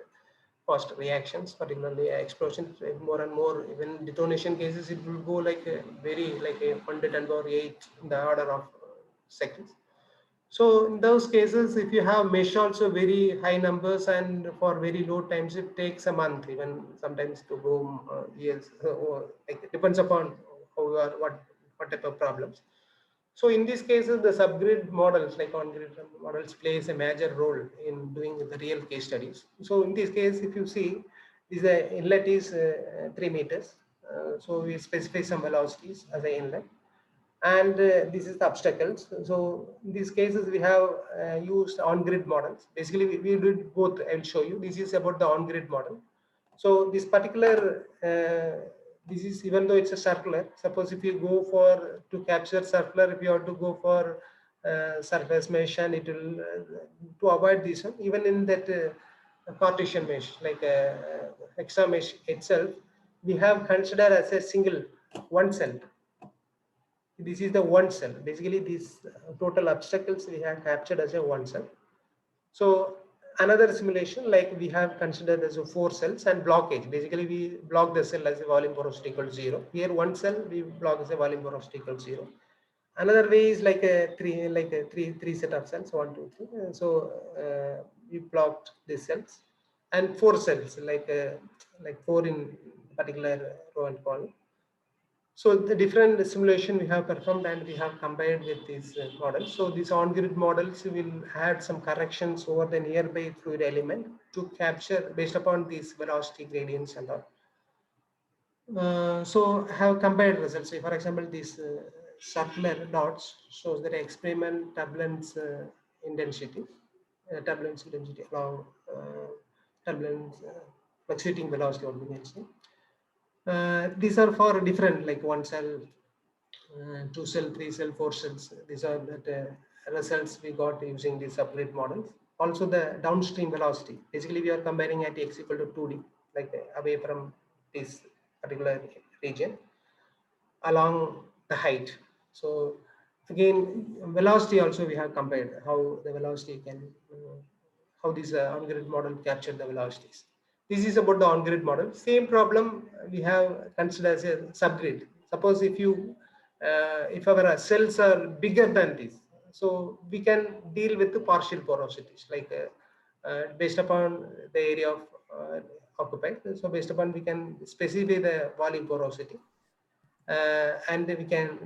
Speaker 2: fast reactions, particularly explosions. More and more, even detonation cases, it will go like very like a 108 in the order of seconds. So in those cases, if you have mesh also very high numbers and for very low times, it takes a month, even sometimes to go years. Or like it depends upon how you are, what type of problems. So in these cases, the subgrid models, like on-grid models, plays a major role in doing the real case studies. So in this case, if you see, this inlet is 3 meters. So we specify some velocities as an inlet, and this is the obstacles. So in these cases, we have used on-grid models. Basically, we did both. I will show you. This is about the on-grid model. So this particular this is, even though it's a circular, suppose if you go for to capture circular, if you have to go for surface mesh, and it will to avoid this one, even in that Cartesian mesh, like hexa mesh itself, we have considered as a single one cell. This is the one cell. Basically, these total obstacles we have captured as a one cell. So another simulation, like we have considered as a 4 cells and blockage. Basically, we block the cell as a volume porosity equal to 0. Here, one cell we block as a volume porosity equal to 0. Another way is like a three set of cells, 1, 2, 3. So we blocked these cells, and 4 cells, like 4 in particular row and column. So the different simulation we have performed and we have combined with these models. So these on-grid models will add some corrections over the nearby fluid element to capture based upon these velocity gradients and all. So have combined results. Say for example, these circular dots shows that experiment turbulence intensity along turbulence fluctuating velocity, what we can say. These are for different, like 1 cell, 2 cell, 3 cell, 4 cells. These are the results we got using the subgrid models. Also the downstream velocity. Basically, we are comparing at x equal to 2d, like away from this particular region along the height. So again, velocity also we have compared how the velocity can, how this on-grid model captured the velocities. This is about the on-grid model. Same problem we have considered as a subgrid. Suppose if our cells are bigger than this, so we can deal with the partial porosities, like based upon the area of occupied. So based upon we can specify the volume porosity, and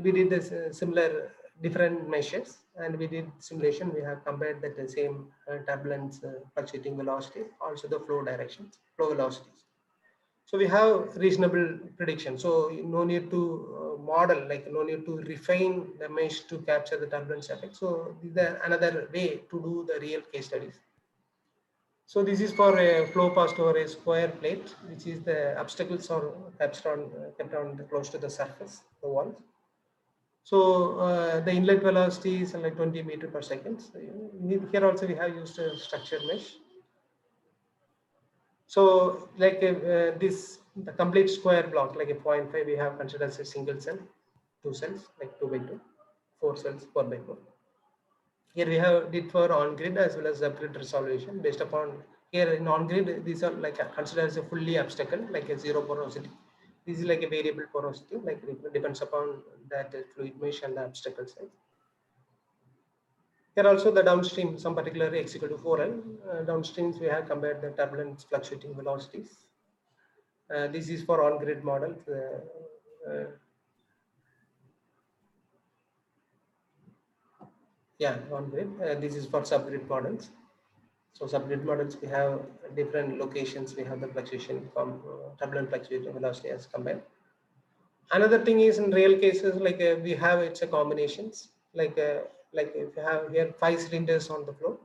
Speaker 2: we did this similar different measures, and we did simulation. We have compared that the same turbulence, fluctuating velocity, also the flow directions, flow velocities. So we have reasonable prediction. So no need to model, like no need to refine the mesh to capture the turbulence effect. So this is another way to do the real case studies. So this is for a flow passed over a square plate, which is the obstacles are kept on close to the surface, the walls. So the inlet velocity is like 20 meters per second. So here also we have used a structured mesh. So like this, the complete square block, like a 0.5, we have considered as a single cell, 2 cells, like 2 by 2, 4 cells, 4 by 4. Here we have did for on-grid as well as sub-grid resolution based upon, here in on-grid, these are like considered as a fully obstacle, like a zero porosity. This is like a variable porosity, like it depends upon that fluid mesh and the obstacle size. Here also the downstream, some particular executive 4L. Downstreams we have compared the turbulence fluctuating velocities. This is for on-grid models. Yeah, on-grid. This is for sub-grid models. So sub-grid models, we have different locations. We have the fluctuation from turbulent fluctuating velocity as compared. Another thing is in real cases, like we have it's a combinations. Like if you have here 5 cylinders on the floor.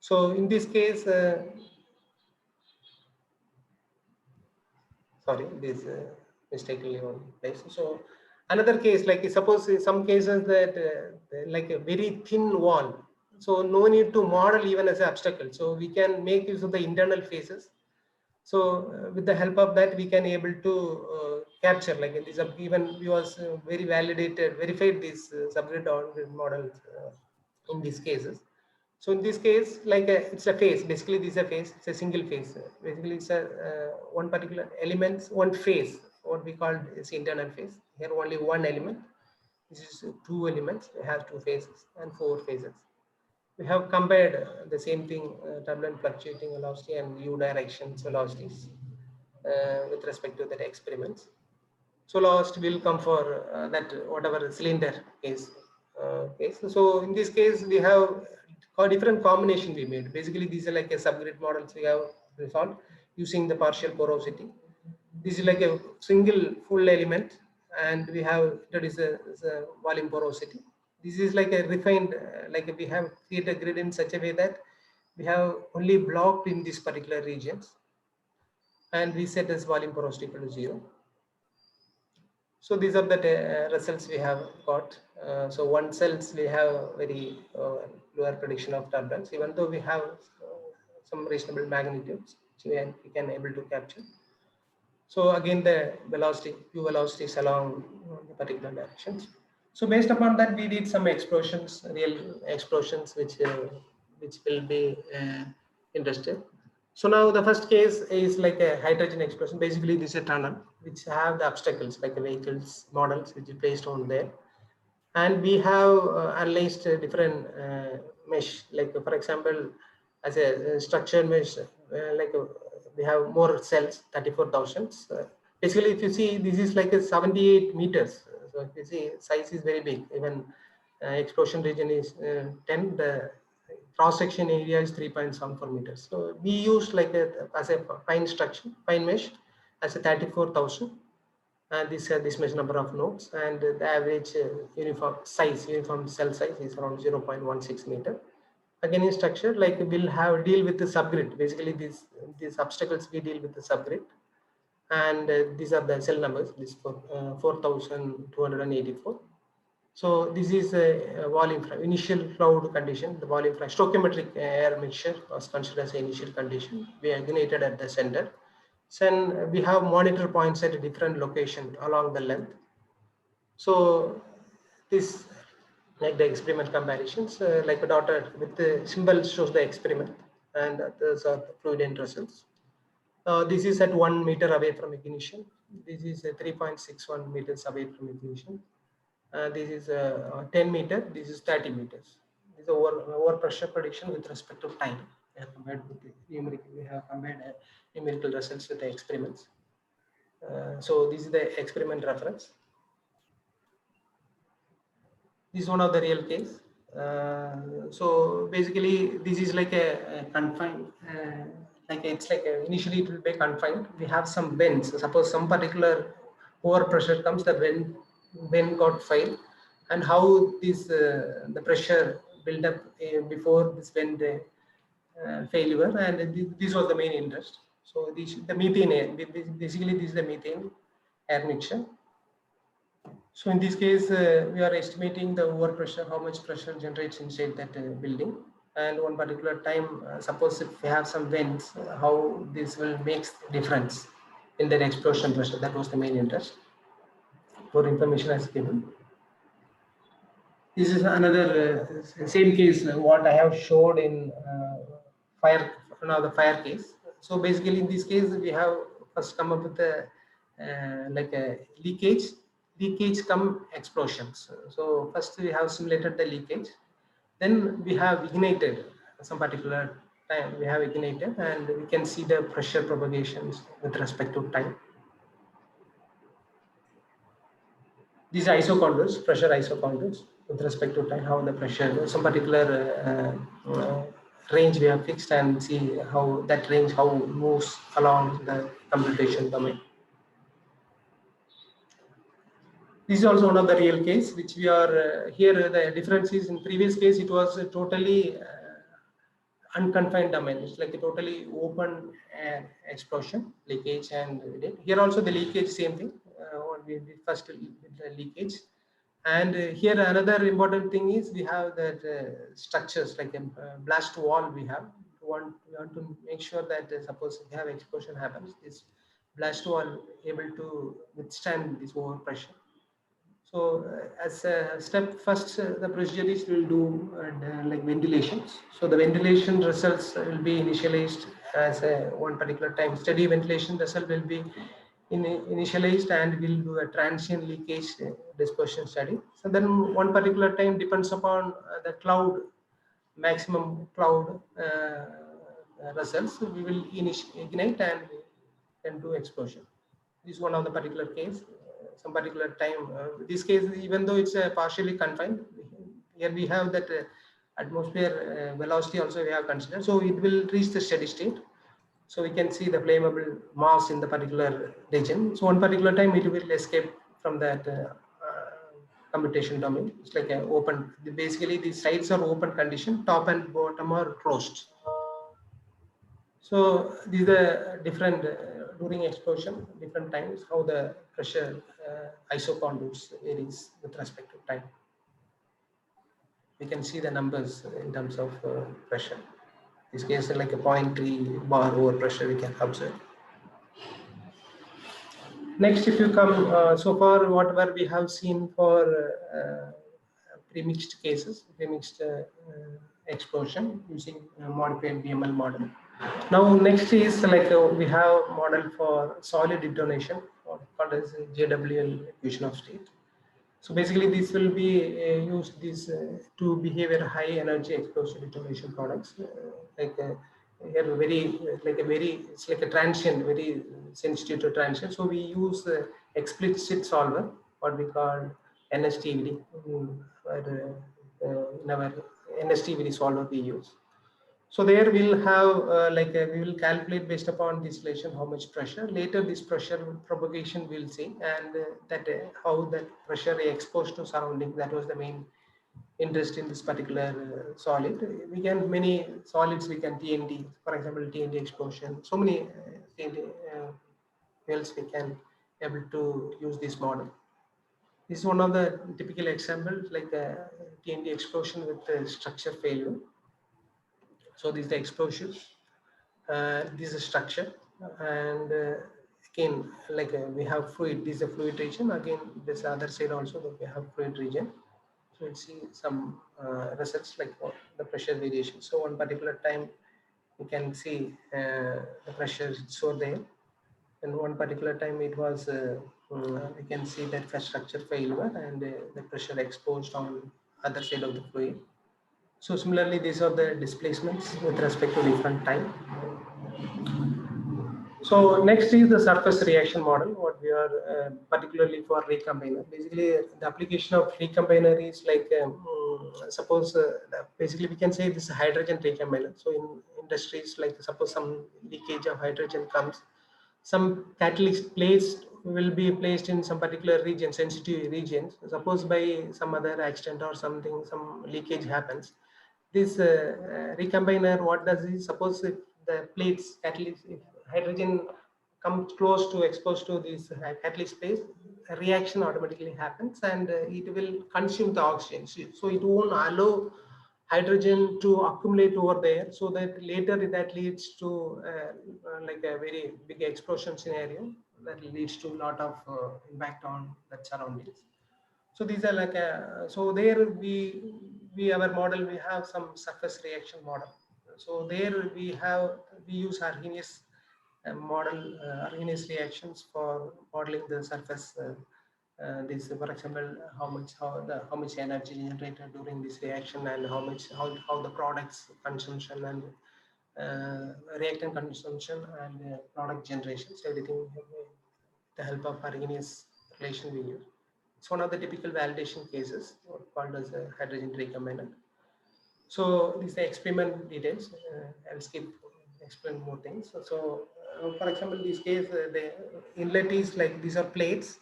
Speaker 2: So in this case, sorry, this mistakenly on place. So another case, like suppose in some cases that like a very thin wall, so no need to model even as an obstacle. So we can make use of the internal phases. So with the help of that, we can able to capture, like in this even we was very verified these subgrid on-grid models in these cases. So in this case, like it's a phase. Basically, this is a phase. It's a single phase. Basically, it's a one particular element, one phase. What we call is internal phase. Here only one element. This is 2 elements. We have 2 phases and 4 phases. We have compared the same thing, turbulent fluctuating velocity and u directions velocities with respect to that experiments. So last will come for that whatever cylinder case. So in this case, we have a different combination we made. Basically, these are like a subgrid models we have resolved using the partial porosity. This is like a single full element, and we have introduced a volume porosity. This is like a refined, like we have created a grid in such a way that we have only blocked in these particular regions, and we set this volume porosity equal to 0. So these are the results we have got. So one cells we have very lower prediction of turbulence, even though we have some reasonable magnitudes, so we can able to capture. So again, the velocity, u velocities along the particular directions. So based upon that, we did some explosions, real explosions, which will be interested. So now the first case is like a hydrogen explosion. Basically, this is a tunnel which have the obstacles like the vehicles models which is placed on there, and we have analyzed different mesh. Like for example, as a structured mesh, like we have more cells, 34,000. Basically, if you see, this is like a 78 meters. So if you see, size is very big. Even explosion region is 10. The cross section area is 3.74 meters. So we used like as a fine structure, fine mesh, as a 34,000. And this mesh number of nodes, and the average uniform cell size is around 0.16 meter. Again, in structure, like we'll have deal with the subgrid. Basically, these obstacles we deal with the subgrid, and these are the cell numbers. This for 4,284. So this is a volume initial cloud condition. The volume stoichiometric air mixture was considered as an initial condition. We ignited at the center. Then we have monitor points at a different location along the length. So this, like the experiment comparisons, like a dotted with the symbol shows the experiment, and those are the fluid end results. This is at 1 meter away from ignition. This is 3.61 meters away from ignition. This is 10 meter. This is 30 meters. This is over pressure prediction with respect to time. Compared with the numerical, we have compared numerical results with the experiments. So this is the experiment reference. This is one of the real case. So basically, this is like a confined, like it's like initially it will be confined. We have some vents. Suppose some particular overpressure comes, the vent got failed, and how this the pressure build up before this vent failure, and this was the main interest. So the methane air, basically this is the methane air mixture. So in this case, we are estimating the overpressure, how much pressure generates inside that building, and one particular time, suppose if we have some vents, how this will make difference in the explosion pressure. That was the main interest. More information as given. This is another same case what I have showed in fire, the fire case. So basically in this case we have first come up with a like a leakage come explosions. So first we have simulated the leakage, then we have ignited some particular time, we have ignited, and we can see the pressure propagations with respect to time. These isocontours, pressure isocontours with respect to time, how the pressure, some particular range we have fixed, and see how that range how moves along the computation domain. This is also one of the real case which we are here. The difference is in previous case it was totally unconfined domain. It's like a totally open explosion, leakage, and here also the leakage same thing. What we did first with the leakage, and here another important thing is we have that structures like a blast wall. We want to make sure that suppose we have explosion happens, this blast wall able to withstand this overpressure. So as a step first, the procedure is we'll do like ventilations. So the ventilation results will be initialized as a one particular time. Steady ventilation result will be initialized, and we'll do a transient leakage dispersion study. So then one particular time depends upon the cloud, maximum cloud results. We will ignite and then do explosion. This is one of the particular case. Some particular time. This case, even though it's partially confined, here we have that atmosphere velocity also we have considered. So it will reach the steady state. So we can see the flammable mass in the particular region. So one particular time it will escape from that computation domain. It's like an open. Basically, the sides are open condition. Top and bottom are closed. So these are different during explosion, different times, how the pressure isocontours varies with respect to time. We can see the numbers in terms of pressure. This case like a 0.3 bar over pressure we can observe. Next, if you come, so far whatever we have seen for premixed cases, premixed explosion using modified BML model. Now next is like we have model for solid detonation, called as JWL equation of state. So basically this will be used this to behavior high energy explosive detonation products here very like a very, it's like a transient, very sensitive to transient. So we use explicit solver, what we call NSTVD in our NSTVD solver we use. So there we'll have we will calculate based upon this relation how much pressure. Later this pressure propagation we'll see, and how that pressure is exposed to surrounding. That was the main interest in this particular solid. We can many solids we can TNT, for example TNT explosion. So many TNT wells we can able to use this model. This is one of the typical examples like TNT explosion with structure failure. So this is the explosion. This is structure, and again like we have fluid. This is a fluid region. Again, this other side also that we have fluid region. So we'll see some results like the pressure variation. So one particular time you can see the pressure so there, and one particular time it was we can see that for structure failure and the pressure exposed on other side of the fluid. So similarly, these are the displacements with respect to different time. So next is the surface reaction model, what we are particularly for recombiner. Basically, the application of recombiner is like suppose basically we can say this is hydrogen recombiner. So in industries like suppose some leakage of hydrogen comes, some catalyst placed will be placed in some particular region, sensitive regions. Suppose by some other accident or something, some leakage happens. This recombiner, what does is, suppose if the plates catalyst, if hydrogen comes close to exposed to this catalyst place, a reaction automatically happens, and it will consume the oxygen. So it won't allow hydrogen to accumulate over there, so that later that leads to like a very big explosion scenario that leads to a lot of impact on the surroundings. So these are like so there we our model, we have some surface reaction model. So there we use Arrhenius model, Arrhenius reactions for modeling the surface. This, for example, how much energy generated during this reaction, and how the products consumption and reactant consumption and product generations, everything with the help of Arrhenius relation we use. It's one of the typical validation cases called as a hydrogen recombiner. So these are experiment details. I'll skip explain more things. For example, this case, the inlet is like these are plates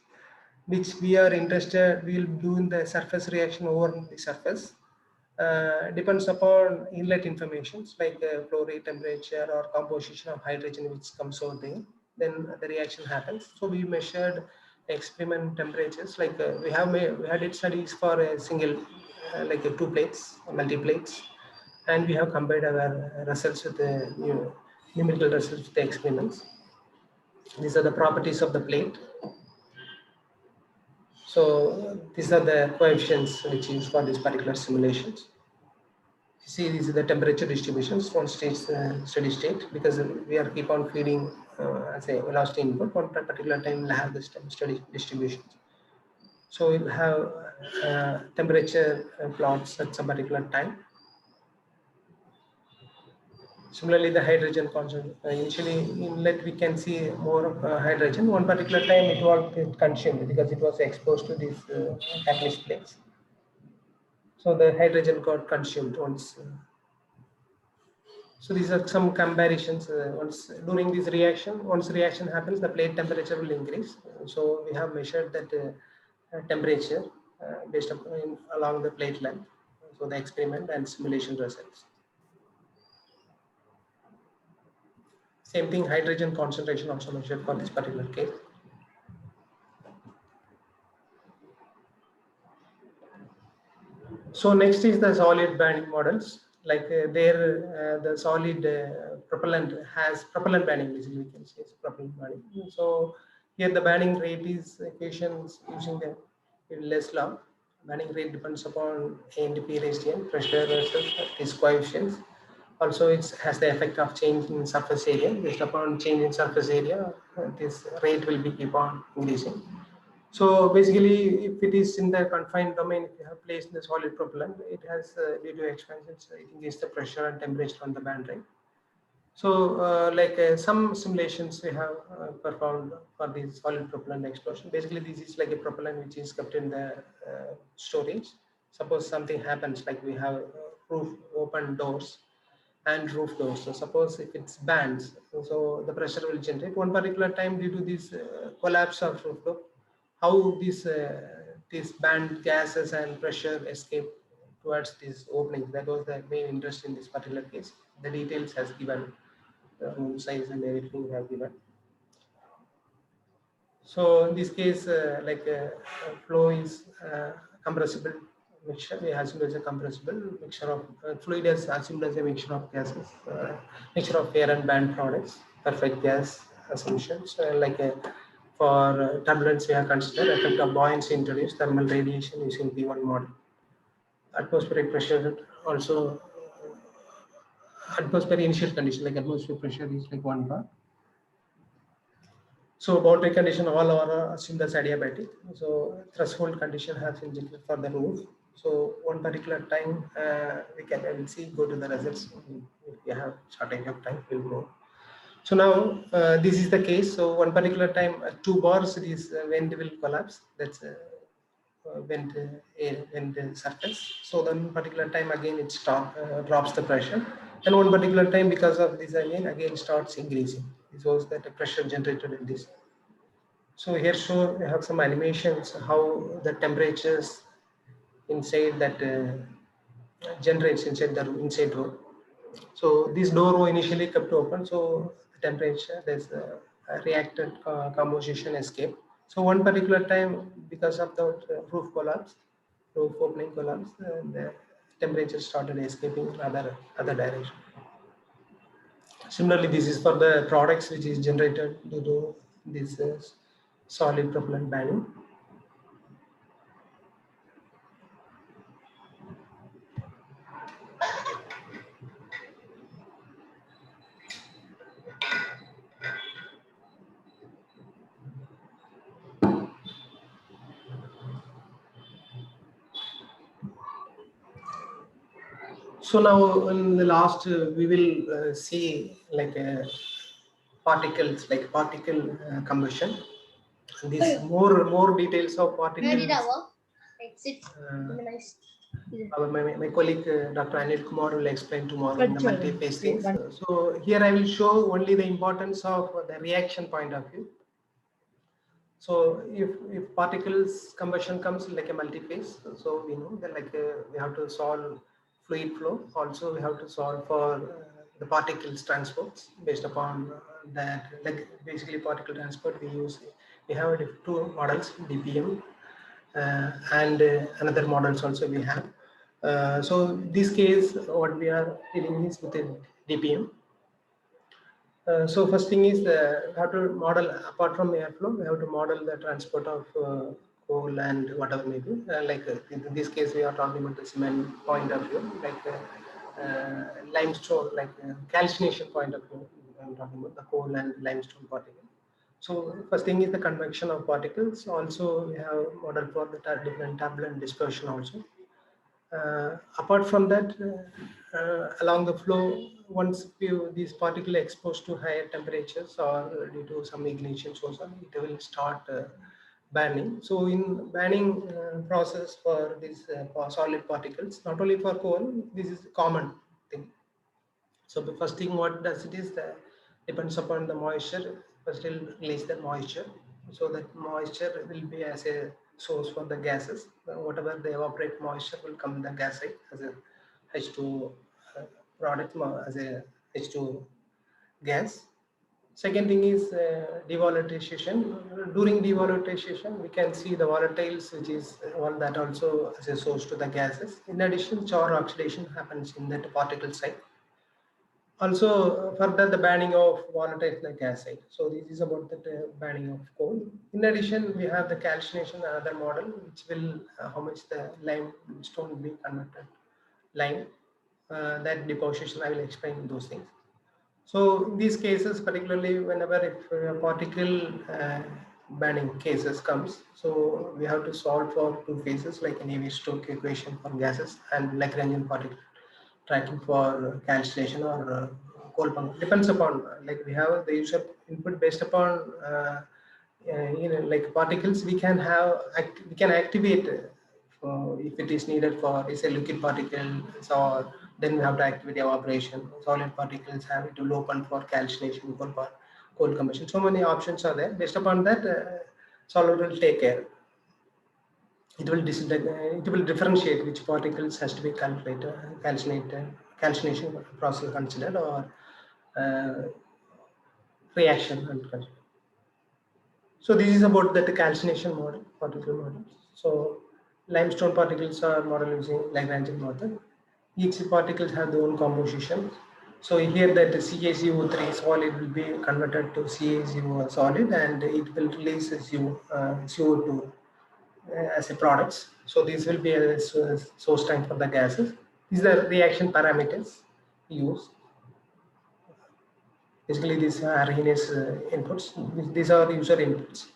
Speaker 2: which we are interested. We will do in the surface reaction over the surface. Depends upon inlet informations like flow rate, temperature, or composition of hydrogen which comes over there. Then the reaction happens. So we measured experiment temperatures. Like we had studies for a single, like two plates, multi plates, and we have compared our results with the numerical results with the experiments. These are the properties of the plate. So these are the coefficients which is for these particular simulations. You see, these are the temperature distributions on steady state, because we are keep on feeding as a velocity input. One particular time we'll have this steady distributions. So we'll have temperature plots at some particular time. Similarly, the hydrogen concentration. Initially, inlet we can see more hydrogen. One particular time it was consumed because it was exposed to these catalyst plates. So the hydrogen got consumed once. So these are some comparisons. Once during this reaction, once reaction happens, the plate temperature will increase. So we have measured that temperature based upon along the plate length. So the experiment and simulation results. Same thing, hydrogen concentration also measured for this particular case. So next is the solid banding models. Like there, the solid propellant has propellant banding, basically we can say it's propellant banding. So here the banding rate is equations using the less law. Banding rate depends upon ATP ratio, pressure versus these coefficients. Also, it has the effect of change in surface area. Based upon change in surface area, this rate will be keep on increasing. So basically, if it is in the confined domain, if you have placed the solid propellant, it has due to expansions, it increases the pressure and temperature on the band, right? So like some simulations we have performed for the solid propellant explosion. Basically, this is like a propellant which is kept in the storage. Suppose something happens, like we have roof open doors and roof doors. So suppose if it's bands, so the pressure will generate. One particular time due to this collapse of roof door, how these band gases and pressure escape towards these openings. That was the main interest in this particular case. The details has given, the room size and everything have given. So in this case, flow is compressible mixture. We assume as a compressible mixture of fluid is assumed as a mixture of gases, mixture of air and band products. Perfect gas assumptions. For turbulence, we have considered effect of buoyancy introduced, thermal radiation using P1 model. Atmospheric pressure also, atmospheric initial condition like atmospheric pressure is like 1 bar. So boundary condition all are assumed as adiabatic. So threshold condition has indicated for the roof. So one particular time we will see, go to the results. If we have shortage of time, we'll go. So now this is the case. So one particular time, 2 bars, this vent will collapse. That's vent surface. So then particular time again it drops the pressure. And one particular time, because of this again starts increasing. This was that the pressure generated in this. So here we have some animations how the temperatures inside that generates inside the inside row. So this door row initially kept open, so the temperature, there's a reactant composition escape. So one particular time, because of the roof collapse, roof opening collapse, the temperature started escaping in other direction. Similarly, this is for the products which is generated due to this solid propellant baidyn. So now in the last we will see like particles, like particle combustion. This more details of particles. My colleague Dr. Anil Kumar will explain tomorrow in the multi-phase things. So here I will show only the importance of the reaction point of view. So if particles combustion comes like a multi-phase, so we know that like we have to solve fluid flow. Also we have to solve for the particles transports based upon that, like basically particle transport we have two models, DPM and another models also we have. So this case what we are dealing is with a DPM. So first thing is we have to model, apart from airflow, we have to model the transport of coal and whatever may be. In this case, we are talking about the cement point of view, limestone, calcination point of view. I'm talking about the coal and limestone particle. So first thing is the convection of particles. Also, we have model for the different turbulent dispersion also. Apart from that, along the flow, once these particles exposed to higher temperatures or due to some ignition source, it will start burning. So in burning process for these solid particles, not only for coal, this is a common thing. So the first thing what does it is that depends upon the moisture. First it will release the moisture. So that moisture will be as a source for the gases. Whatever they evaporate moisture will come in the gas side as a H2 product, as a H2 gas. Second thing is devolatilization. During devolatilization, we can see the volatiles, which is all that also as a source to the gases. In addition, Char oxidation happens in that particle side. Also, further the banning of volatile like acid. So this is about the banning of coal. In addition, we have the calcination, another model, which will how much the limestone will be converted. Lime, that deposition, I will explain those things. So in these cases, particularly whenever if a particle banning cases comes, so we have to solve for two phases like an Navier-Stokes equation for gases and Lagrangian particle tracking for calcination or coal pump. Depends upon like we have the user input based upon like particles we can have we can activate if it is needed for is a liquid particle, so then we have to activate evaporation. Solid particles have it will open for calcination, coal combustion. So many options are there. Based upon that, solid will take care. It will differentiate which particles has to be calcination process considered or reaction considered. So this is about the calcination model, particle model. So limestone particles are modeled using Lagrangian method. Each particles have their own composition. So here that the CaCO3 solid will be converted to CaCO solid and it will release CO2 as a products. So these will be a source tank for the gases. These are reaction parameters used. Basically, these are Arrhenius inputs. These are user inputs.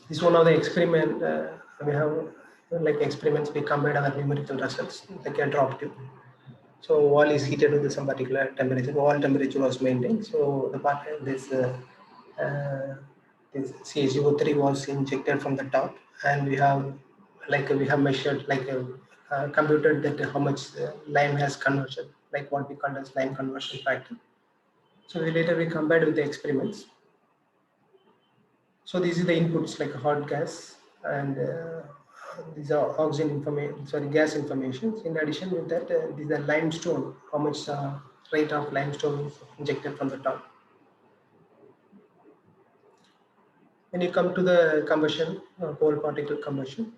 Speaker 2: This is one of the experiment we have, like experiments we compared our numerical results, like a drop tube. So wall is heated with some particular temperature. Wall temperature was maintained. So the part this CaCO3 was injected from the top, and we have measured computed that how much lime has conversion, like what we call as lime conversion factor. So we compared with the experiments. So these are the inputs like hot gas and these are oxygen information, sorry, gas information. In addition with that, these are limestone, how much rate of limestone is injected from the top. When you come to the combustion, coal particle combustion,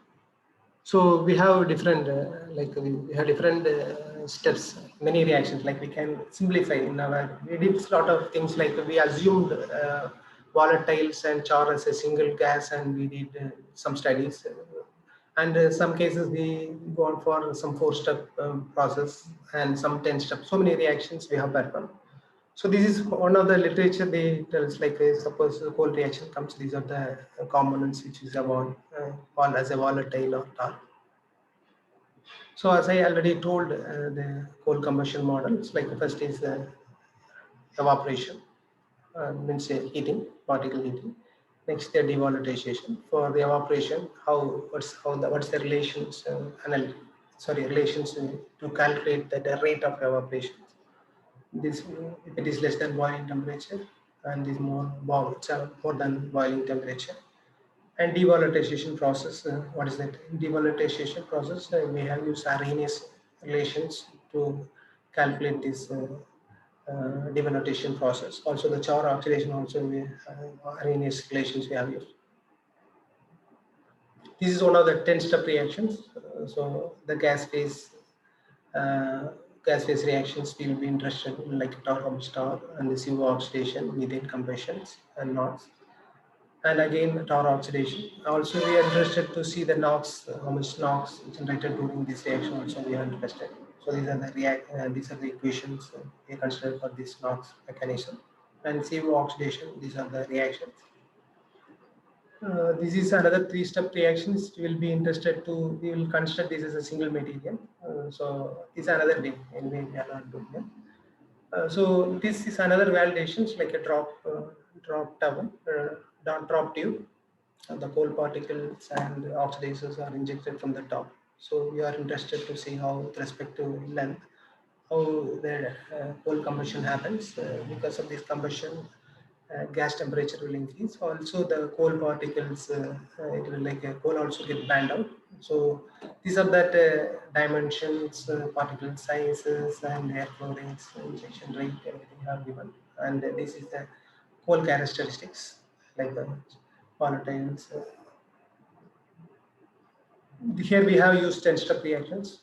Speaker 2: So we have different, we have different steps, many reactions. Like we can simplify in our. We did a lot of things. Like we assumed volatiles and char as a single gas, and we did some studies. And some cases we go on for some 4-step process and some 10-step. So many reactions we have performed. So this is one of the literature they tells, like suppose the cold reaction comes, these are the components which is about as a volatile or tar. So as I already told, the coal combustion models, like the first is evaporation, means heating, particle heating. Next, the devolatilization. For the evaporation, what's the relations relations to calculate the rate of evaporation. This if it is less than boiling temperature, and this more than boiling temperature. And devolatilization process, what is that? Devolatilization process, we have used Arrhenius relations to calculate this devolatilization process. Also the Char oxidation, also we Arrhenius relations we have used. This is one of the 10-step reactions. So the uh, gas phase reactions we will be interested in, like tar star and the CO oxidation, methane compressions and NOx. And again tar oxidation. Also we are interested to see the NOx, how much NOx generated during this reaction, also we are interested. So these are the equations we consider for this NOx mechanism. And CO oxidation, these are the reactions. This is another 3-step reactions. We will be interested to, we will consider this as a single material. So this is another day, anyway we are not doing it. So this is another validations, like a drop tube, drop tube. The coal particles and oxidizers are injected from the top. So we are interested to see how, with respect to length, how the coal combustion happens. Because of this combustion, gas temperature will increase. Also, the coal particles, it will like coal also get burned out. So these are that dimensions, particle sizes, and air flow rates, injection rate, everything are given. And this is the coal characteristics, like the volatiles. Here we have used 10-step reactions.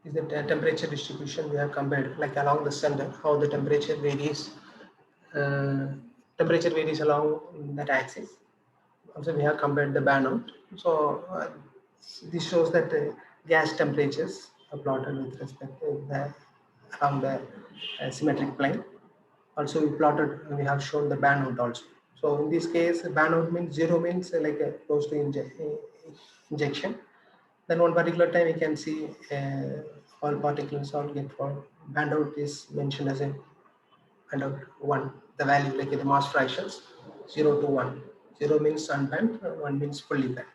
Speaker 2: Is the temperature distribution we have compared, like along the center, how the temperature varies. Temperature varies along that axis. Also, we have compared the burnout. So this shows that gas temperatures are plotted with respect to along the symmetric plane. Also, we have shown the burnout also. So in this case, burnout means zero, means like close to injection. Then one particular time we can see all particles all get formed. Burnout is mentioned as a burnout 1. The value, like the mass fractions, 0 to 1. 0 means unburned, 1 means fully burned.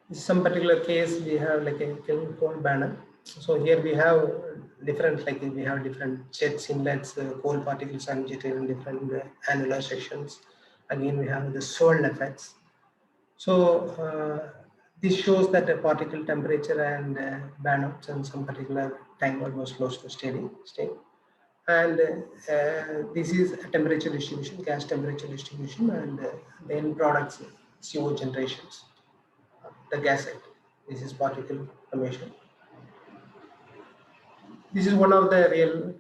Speaker 2: In some particular case, we have like a kiln coal burner. So here we have different, like we have different jets, inlets, coal particles are injected in different annular sections. Again, we have the swirl effects. So this shows that the particle temperature and burnouts and some particular time almost close to steady state. And this is a temperature distribution, gas temperature distribution, and the end products, CO generations, the gas side. This is particle formation. This is one of the real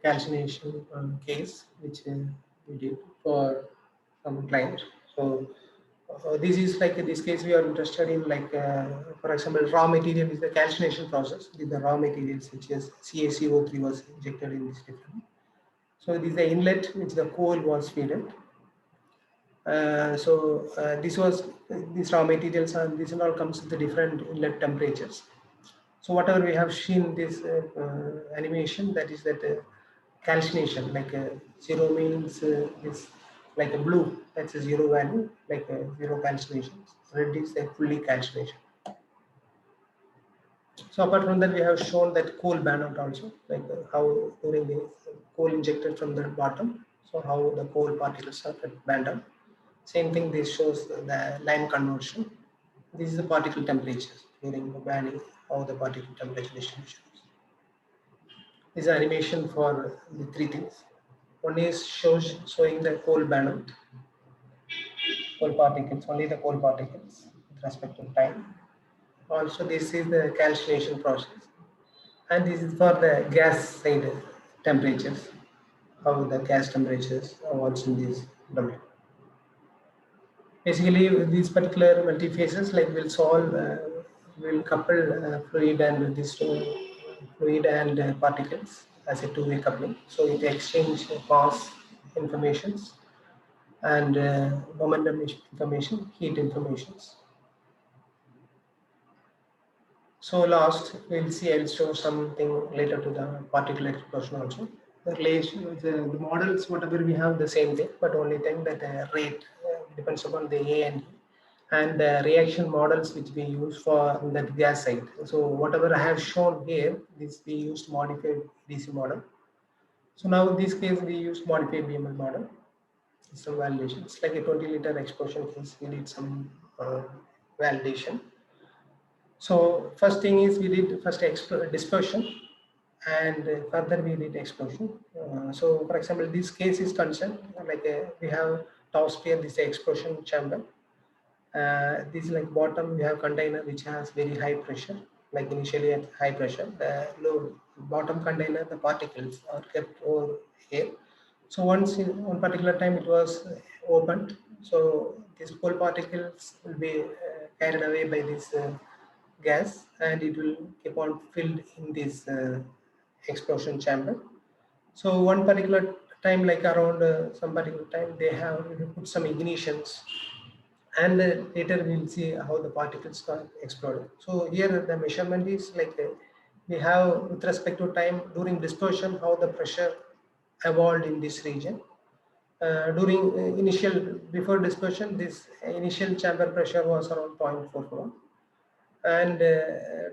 Speaker 2: calcination case which we did for some client. So this is like in this case we are interested in, like for example, raw material is the calcination process with the raw materials such as CaCO3 was injected in this different. So this is the inlet which the coal was fed. These raw materials, and this and all comes with the different inlet temperatures. So whatever we have seen this animation, that is that calcination, like 0 means is like a blue, that's a 0 value, like 0 calcination. Red is a fully calcination. So apart from that, we have shown that coal burnout also, like how during the coal injected from the bottom, so how the coal particles are burned out. Same thing, this shows the lime conversion. This is the particle temperature during the burning, how the particle temperature distribution is. This is animation for the 3 things. One is showing the coal burnout. coal particles, only the coal particles with respect to time. Also, this is the calcination process, and this is for the gas side temperatures, how the gas temperatures are what's in this domain. Basically, these particular multi-phases like will solve, will couple fluid and this fluid and particles as a two-way coupling. So it exchange mass informations and momentum information, heat informations. So last, we'll see, I'll show something later to the particle explosion also. The relation, the models, whatever we have, the same thing, but only thing that rate depends upon the A and E. And the reaction models which we use for that gas side. So whatever I have shown here, this we used modified DC model. So now in this case, we use modified BML model. Some validation. It's like a 20-liter explosion case. We did some validation. So first thing is we did first dispersion, and further we did explosion. So for example, this case is concerned like we have top sphere, this is explosion chamber. This is like bottom, we have container which has very high pressure, like initially at high pressure. The low bottom container, the particles are kept over here. So once in one particular time it was opened, so these coal particles will be carried away by this gas, and it will keep on filled in this explosion chamber. So one particular time, like around some particular time, they have put some ignitions, and later we'll see how the particles are exploded. So here the measurement is like we have with respect to time during dispersion, how the pressure evolved in this region. During before dispersion, this initial chamber pressure was around 0.44, and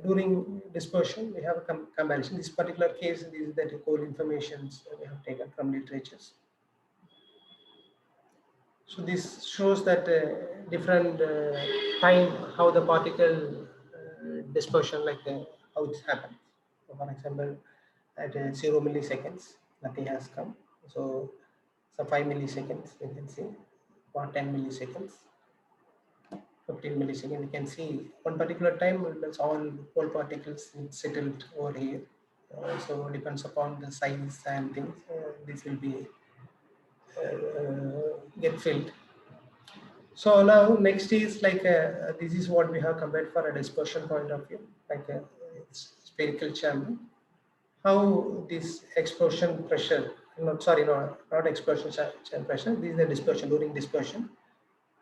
Speaker 2: during dispersion we have a comparison. This particular case, this is the coal informations we have taken from literatures. So this shows that different time how the particle dispersion, like how it happens. So for example, at 0 milliseconds, nothing has come. So 5 milliseconds, we can see, or 10 milliseconds, 15 milliseconds. You can see one particular time, that's all coal particles settled over here. So depends upon the size and things. This will be get filled. So now next is like this is what we have compared for a dispersion point of view, like a spherical chamber. How this explosion pressure, not explosion pressure. This is the dispersion during dispersion.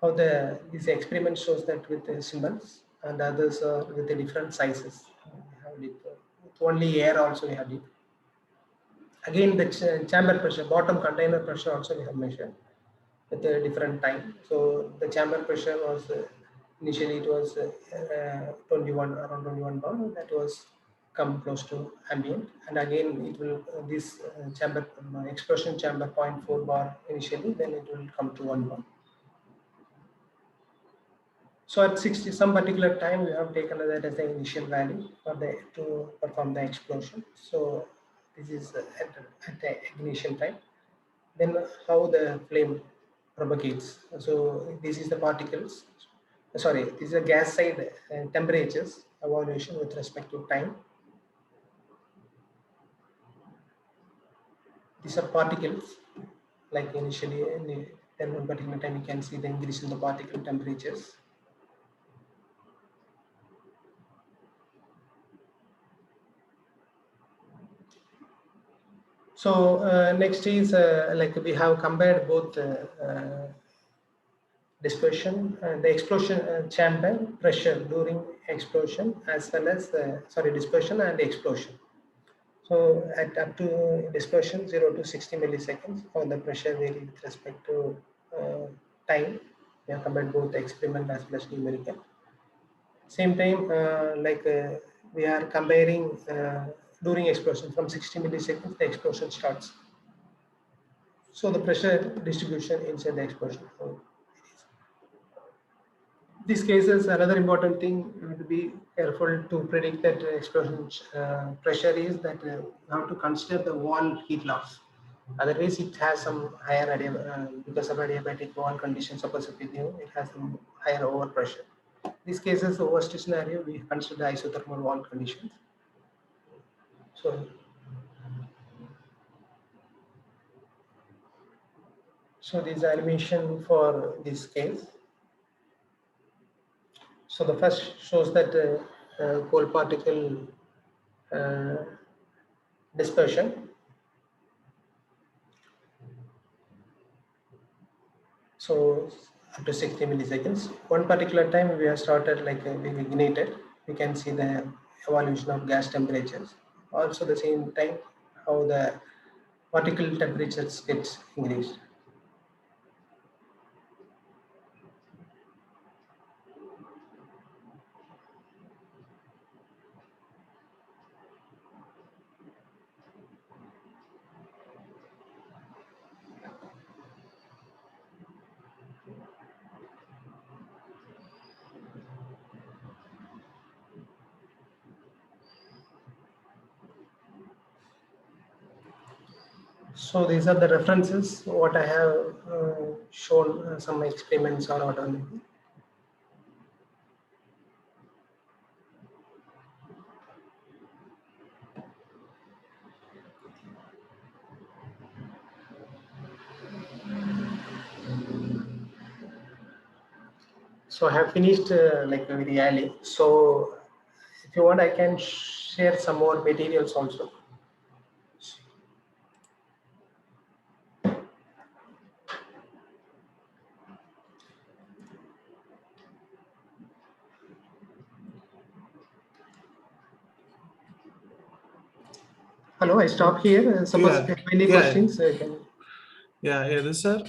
Speaker 2: How this experiment shows that with the symbols, and others are with the different sizes. We have it, with only air also we have it. Again, the chamber pressure, bottom container pressure also we have measured with a different time. So the chamber pressure was initially it was 21, around 21 bar. That was come close to ambient, and again it will this chamber explosion chamber 0.4 bar initially, then it will come to 1 bar. So at 60 some particular time we have taken that as the initial value for to perform the explosion. So this is at the ignition time. Then how the flame propagates. So this is the particles. Sorry, this is a gas side temperatures evaluation with respect to time. These are particles, like initially, then one particular time you can see the increase in the particle temperatures. So next is like we have compared both dispersion and the explosion chamber pressure during explosion, as well as dispersion and explosion. So at up to dispersion 0 to 60 milliseconds, for the pressure vary with respect to time. We have compared both experiment as well as numerical. Same time, we are comparing during explosion from 60 milliseconds, the explosion starts. So the pressure distribution inside the explosion. These cases, another important thing to be careful to predict that explosion pressure is that you have to consider the wall heat loss. Otherwise, it has some higher because of adiabatic wall condition. Suppose if it has some higher overpressure. In these cases, the worst scenario, we consider isothermal wall conditions. So this animation for this case. So the first shows that coal particle dispersion. So up to 60 milliseconds. One particular time we have started we ignited. We can see the evolution of gas temperatures. Also the same time how the particle temperatures gets increased. So these are the references what I have shown some experiments or whatever. So I have finished very early. So if you want, I can share some more materials also. Hello, I stop here. Suppose if you have any questions, I can.
Speaker 1: Yeah, yes, sir.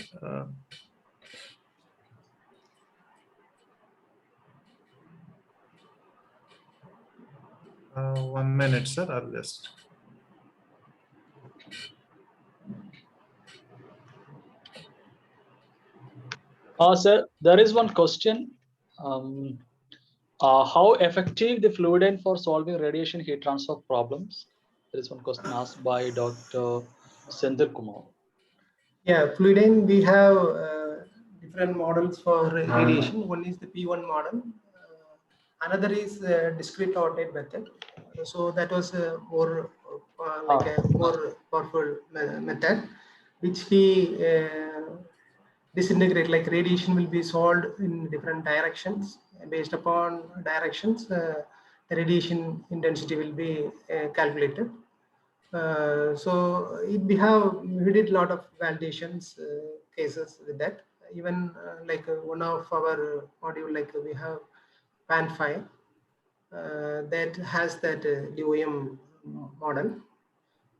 Speaker 1: 1 minute, sir. I'll just.
Speaker 3: Sir, there is one question. How effective the fluidine for solving radiation heat transfer problems? There is one question asked by Dr. Senthil Kumar.
Speaker 2: Yeah, fluidine, we have different models for radiation. One is the P1 model. Another is discrete coordinate method. So that was more a more powerful method, which we disintegrate, like radiation will be solved in different directions. Based upon directions, the radiation intensity will be calculated. So we did a lot of validations cases with that. Even one of our module, we have PAN5 that has that DOM model.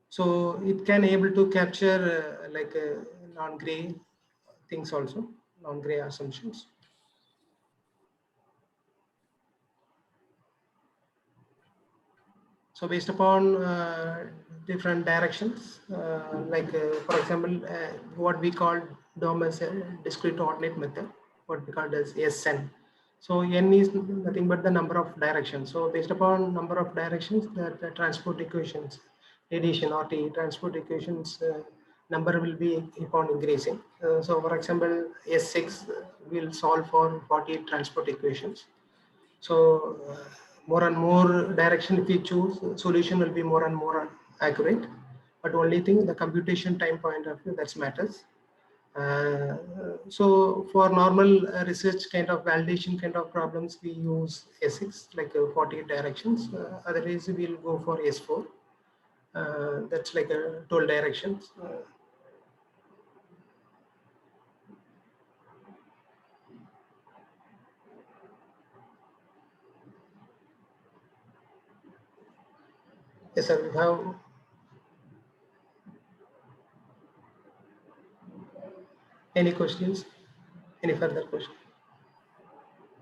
Speaker 2: So it can able to capture non-gray things also, non-gray assumptions. So based upon different directions, for example, what we call DOM as a discrete ordinate method, what we call as SN. So N is nothing but the number of directions. So based upon number of directions, the transport equations, radiation RT transport equations number will be keep on increasing. So for example, S6 will solve for 48 transport equations. So more and more direction if you choose, solution will be more and more accurate. But only thing, the computation time point of view, that matters. So for normal research kind of validation kind of problems, we use S6 48 directions. Otherwise, we'll go for S4. That's like a 12 directions. Yes, sir. We have any questions? Any further questions?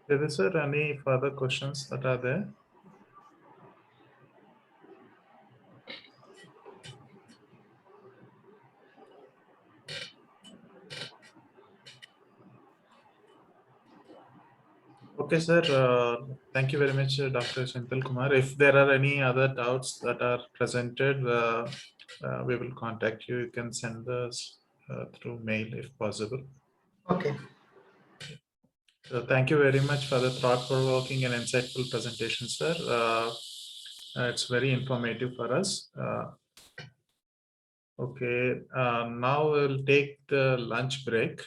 Speaker 1: Is there any further questions that are there? Okay, sir. Thank you very much, Dr. Senthil Kumar. If there are any other doubts that are presented, we will contact you. You can send us through mail if possible.
Speaker 2: Okay.
Speaker 1: So thank you very much for the thought-provoking and insightful presentation, sir. It's very informative for us. Okay, now we'll take the lunch break,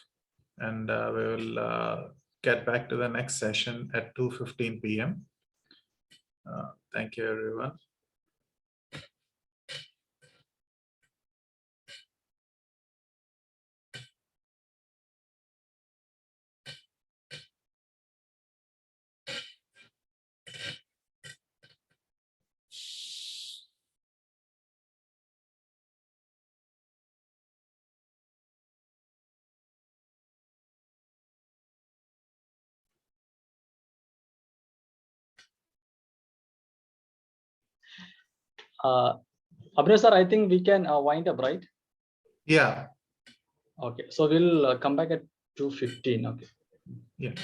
Speaker 1: and we will get back to the next session at 2:15 p.m. Thank you, everyone.
Speaker 3: Abhinay sir, I think we can wind up, right?
Speaker 1: Yeah.
Speaker 3: Okay, so we'll come back at 2:15. Okay.
Speaker 1: Yeah.